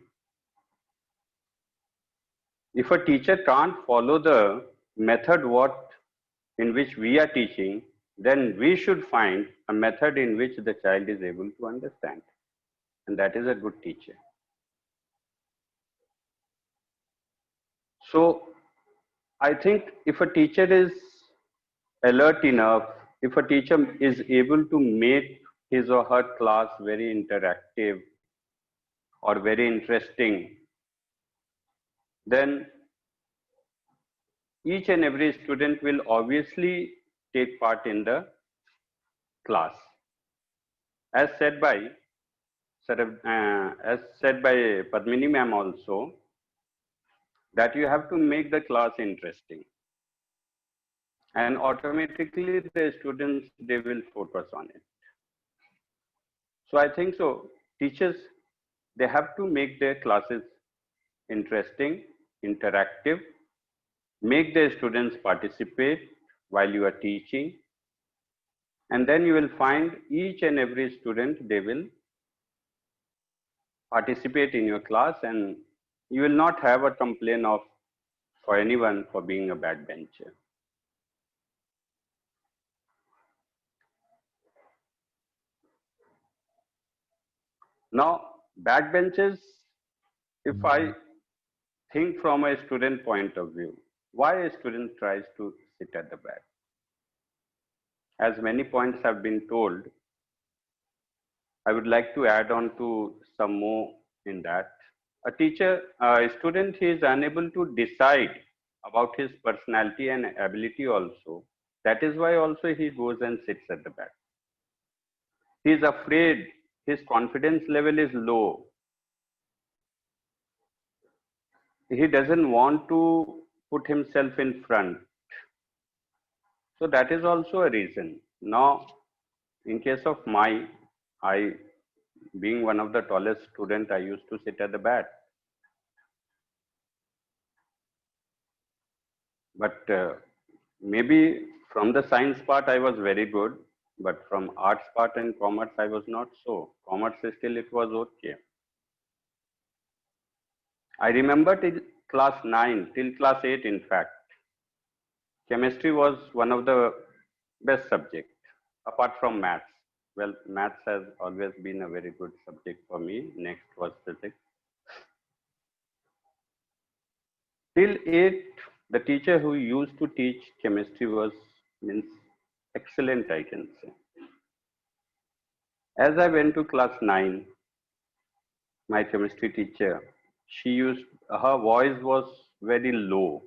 Speaker 8: if a teacher can't follow the method in which we are teaching, then we should find a method in which the child is able to understand. And that is a good teacher. So I think if a teacher is alert enough, if a teacher is able to make his or her class very interactive or very interesting, then each and every student will obviously take part in the class. As said by Padmini ma'am also, that you have to make the class interesting. And automatically the students, they will focus on it. So I think so, teachers, they have to make their classes interesting, interactive, make their students participate while you are teaching. And then you will find each and every student, they will participate in your class, and you will not have a complaint for anyone for being a backbencher. Now, backbenchers, if I think from a student point of view, why a student tries to sit at the back? As many points have been told, I would like to add on to some more in that. A student, he is unable to decide about his personality and ability also. That is why also he goes and sits at the back. He is afraid, his confidence level is low. He doesn't want to put himself in front. So that is also a reason. Now, in case of being one of the tallest student, I used to sit at the back. But maybe from the science part, I was very good. But from arts part and commerce, I was not so. Commerce still it was okay. I remember till class 9, till class 8 in fact, chemistry was one of the best subjects, apart from maths. Well, maths has always been a very good subject for me. Next was physics. Till 8, the teacher who used to teach chemistry means excellent, I can say. As I went to class 9, my chemistry teacher, her voice was very low.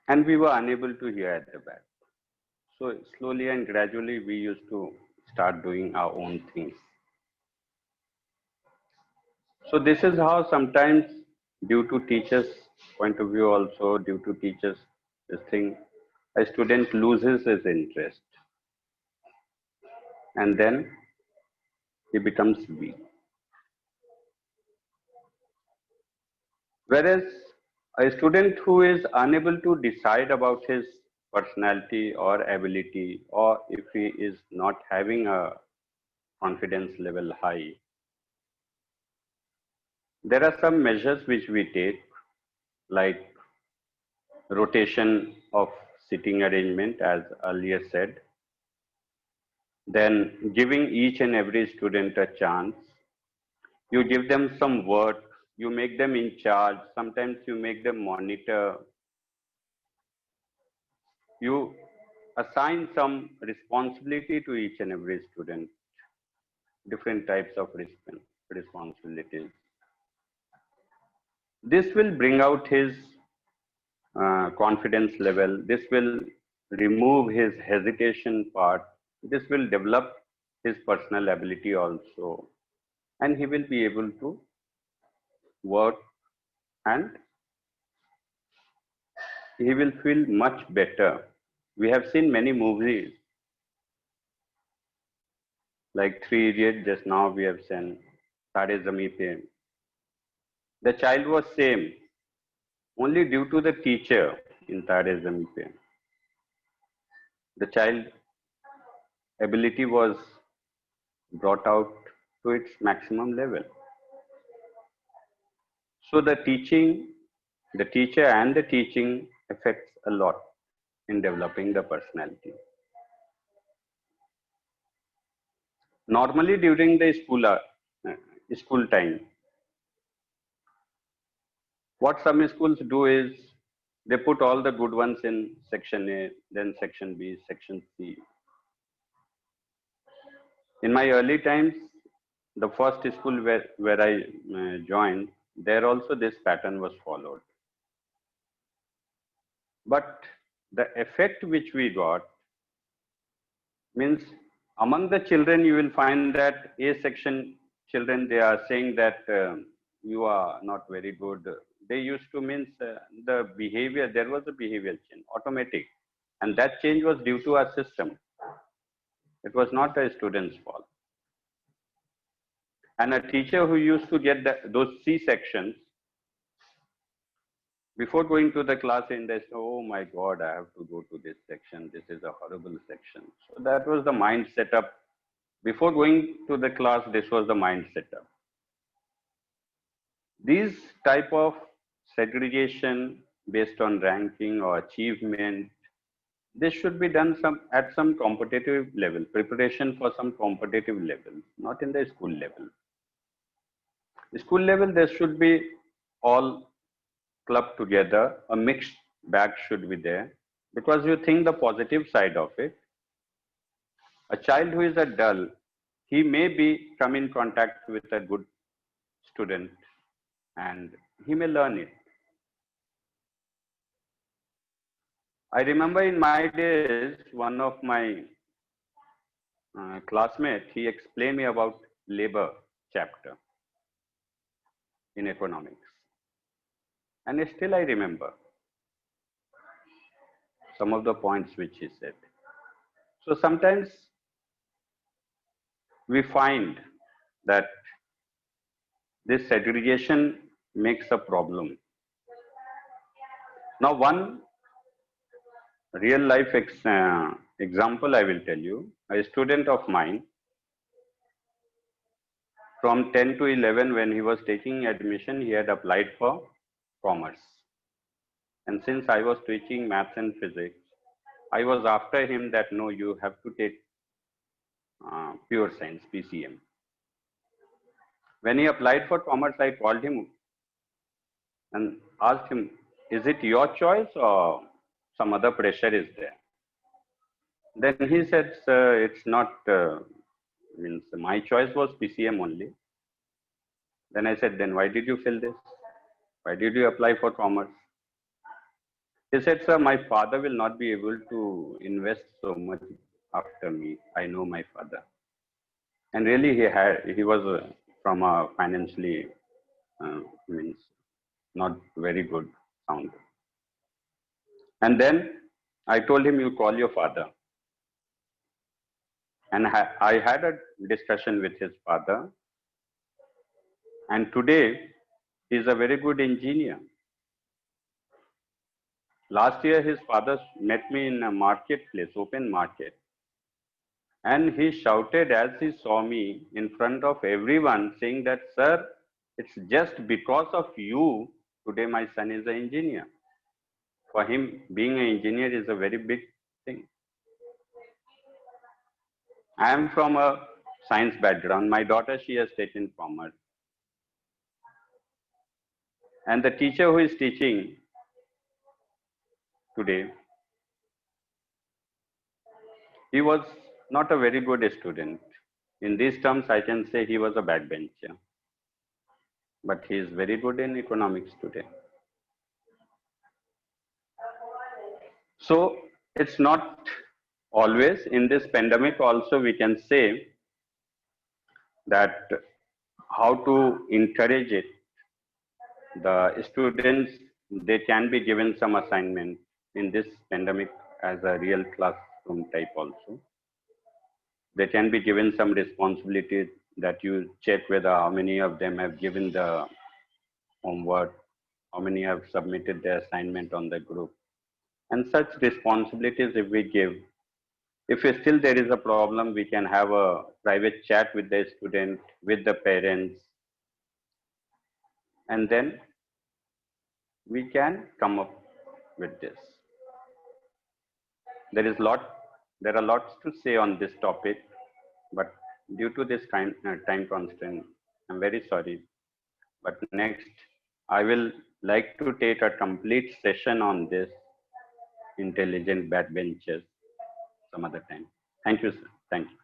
Speaker 8: And we were unable to hear at the back. So slowly and gradually, we used to start doing our own things. So this is how sometimes, due to teachers' point of view also, due to teachers' this thing, a student loses his interest. And then he becomes weak. Whereas a student who is unable to decide about his personality or ability, or if he is not having a confidence level high, there are some measures which we take, like rotation of sitting arrangement, as earlier said. then giving each and every student a chance. You give them some work, you make them in charge, sometimes you make them monitor. You assign some responsibility to each and every student, different types of responsibilities. This will bring out his confidence level. This will remove his hesitation part. This will develop his personal ability also. And he will be able to work and he will feel much better. We have seen many movies like Three Idiots, just now we have seen Sade Zami Pe. The child was same only due to the teacher in Sade Zami Pe. The child ability was brought out to its maximum level. So the teacher and the teaching affects a lot in developing the personality. Normally during the school time, what some schools do is they put all the good ones in section A, then section B, section C. In my early times, the first school where I joined, there also this pattern was followed. But the effect which we got means among the children, you will find that A section children, they are saying that you are not very good. They used to means the behavior, there was a behavioral change, automatic. And that change was due to our system. It was not a student's fault. And a teacher who used to get those C sections, before going to the class, and they say, oh my God, I have to go to this section. This is a horrible section. So that was the mind setup. Before going to the class, this was the mind setup. These type of segregation based on ranking or achievement, this should be done at some competitive level, preparation for some competitive level, not in the school level. The school level, there should be all clubbed together, a mixed bag should be there, because you think the positive side of it. A child who is a dull, he may come in contact with a good student and he may learn it. I remember in my days, one of my classmates, he explained me about labor chapter in economics. And still I remember some of the points which he said. So sometimes we find that this segregation makes a problem. Now, one real life example I will tell you. A student of mine, from 10 to 11, when he was taking admission, he had applied for commerce. And since I was teaching maths and physics, I was after him that no, you have to take pure science, PCM. When he applied for commerce, I called him and asked him, is it your choice or some other pressure is there? Then he said, sir, it's not, means my choice was PCM only. Then I said, then why did you fill this? Why did you apply for commerce? He said, sir, my father will not be able to invest so much after me. I know my father. And really he was from a financially, means not very good sound. And then I told him, you call your father. And I had a discussion with his father. And today, he is a very good engineer. Last year, his father met me in a marketplace, open market. And he shouted as he saw me in front of everyone saying that, sir, it's just because of you, today my son is an engineer. For him, being an engineer is a very big thing. I am from a science background. My daughter, she has taken commerce. And the teacher who is teaching today, he was not a very good student. In these terms, I can say he was a backbencher. But he is very good in economics today. So it's not always. In this pandemic also, we can say that how to encourage it. The students, they can be given some assignment in this pandemic as a real classroom type also. They can be given some responsibility that you check whether how many of them have given the homework, how many have submitted their assignment on the group. And such responsibilities if we give, if still there is a problem, we can have a private chat with the student, with the parents, and then we can come up with this. There are lots to say on this topic, but due to this time constraint, I'm very sorry. But next, I will like to take a complete session on this intelligent backbenchers some other time. Thank you, sir. Thank you.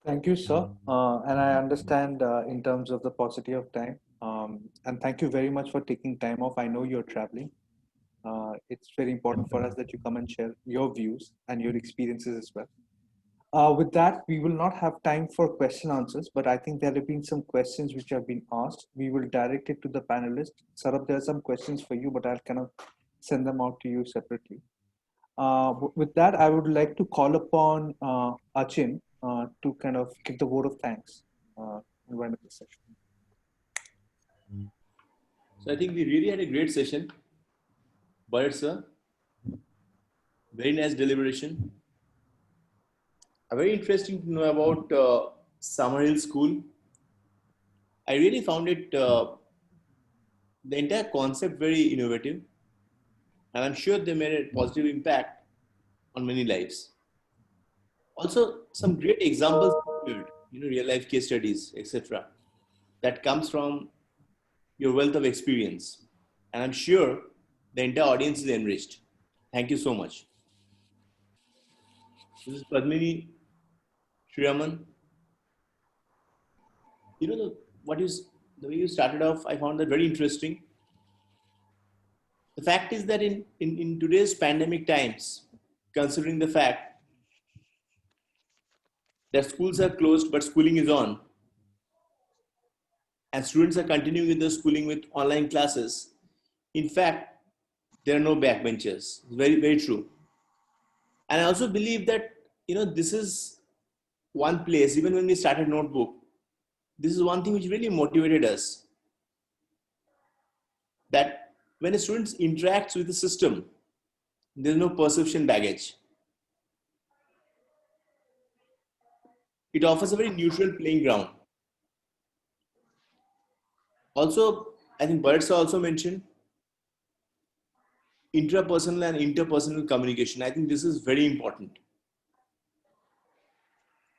Speaker 1: Thank you, sir. And I understand in terms of the paucity of time. And thank you very much for taking time off. I know you're traveling. It's very important for us that you come and share your views and your experiences as well. With that, we will not have time for question answers, but I think there have been some questions which have been asked. We will direct it to the panelists. Sarab, there are some questions for you, but I'll kind of send them out to you separately. With that, I would like to call upon Achin to kind of give the vote of thanks and wind up the session.
Speaker 3: So I think we really had a great session. Burrett, sir, very nice deliberation. Very interesting to know about Summerhill School. I really found it, the entire concept very innovative. And I'm sure they made a positive impact on many lives. Also, some great examples, real life case studies, etc. That comes from your wealth of experience. And I'm sure the entire audience is enriched. Thank you so much. This is Padmini, Sriraman. The way you started off, I found that very interesting. The fact is that in today's pandemic times, considering the fact that schools are closed but schooling is on, and students are continuing with the schooling with online classes, in fact, there are no backbenchers. Very, very true. And I also believe that, this is one place, even when we started Notebook, this is one thing which really motivated us. That when a student interacts with the system, there's no perception baggage. It offers a very neutral playing ground. Also, I think Burrett also mentioned intrapersonal and interpersonal communication. I think this is very important.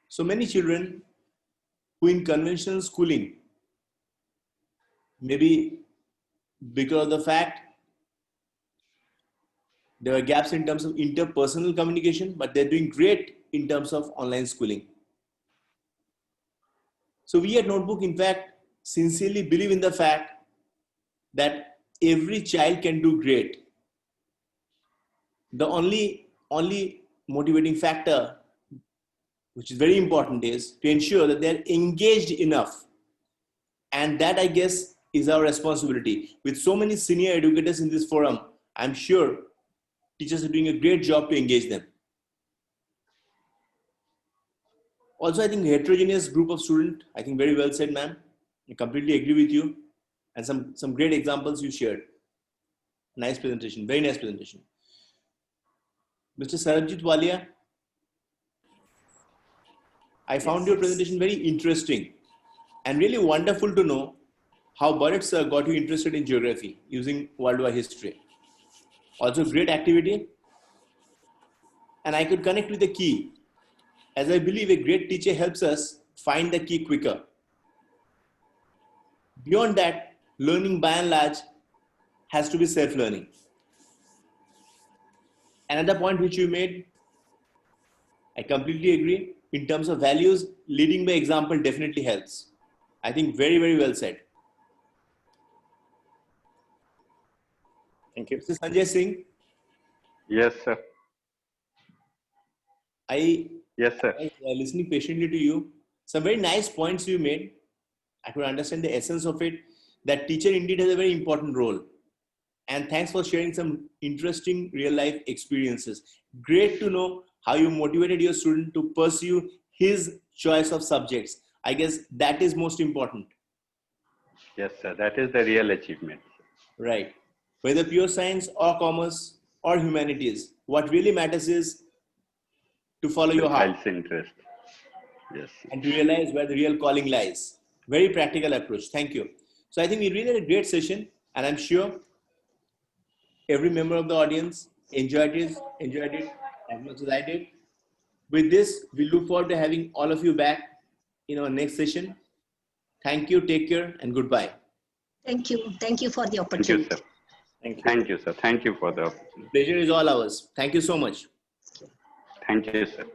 Speaker 3: So many children who in conventional schooling, maybe because of the fact there are gaps in terms of interpersonal communication, but they're doing great in terms of online schooling. So we at Notebook, in fact, sincerely believe in the fact that every child can do great. The only motivating factor, which is very important, is to ensure that they're engaged enough. And that, I guess, is our responsibility. With so many senior educators in this forum, I'm sure teachers are doing a great job to engage them. Also, I think heterogeneous group of students, I think very well said, ma'am. I completely agree with you. And some great examples you shared. Nice presentation, very nice presentation. Mr. Sarabjit Wallia, I found your presentation very interesting and really wonderful to know how Burrett sir got you interested in geography using worldwide history. Also great activity. And I could connect with the key as I believe a great teacher helps us find the key quicker. Beyond that, learning by and large has to be self-learning. Another point which you made, I completely agree. In terms of values, leading by example definitely helps. I think very, very well said.
Speaker 6: Thank you.
Speaker 3: Mr. Sanjay Singh,
Speaker 8: Yes, sir. Yes, sir.
Speaker 3: I was listening patiently to you. Some very nice points you made. I could understand the essence of it. That teacher indeed has a very important role. And thanks for sharing some interesting real life experiences. Great to know how you motivated your student to pursue his choice of subjects. I guess that is most important.
Speaker 8: Yes, sir. That is the real achievement.
Speaker 3: Right. Whether pure science or commerce or humanities, what really matters is to follow your
Speaker 8: The
Speaker 3: heart
Speaker 8: child's interest. Yes.
Speaker 3: and to realize where the real calling lies. Very practical approach. Thank you. So I think we really had a great session, and I'm sure every member of the audience enjoyed it as much as I did. With this, we look forward to having all of you back in our next session. Thank you, take care, and goodbye.
Speaker 5: Thank you. Thank you for the
Speaker 8: Thank you,
Speaker 5: opportunity.
Speaker 8: sir.
Speaker 6: Thank you.
Speaker 8: Thank you, sir. Thank you for the opportunity.
Speaker 3: Pleasure is all ours. Thank you so much.
Speaker 8: Thank you, sir.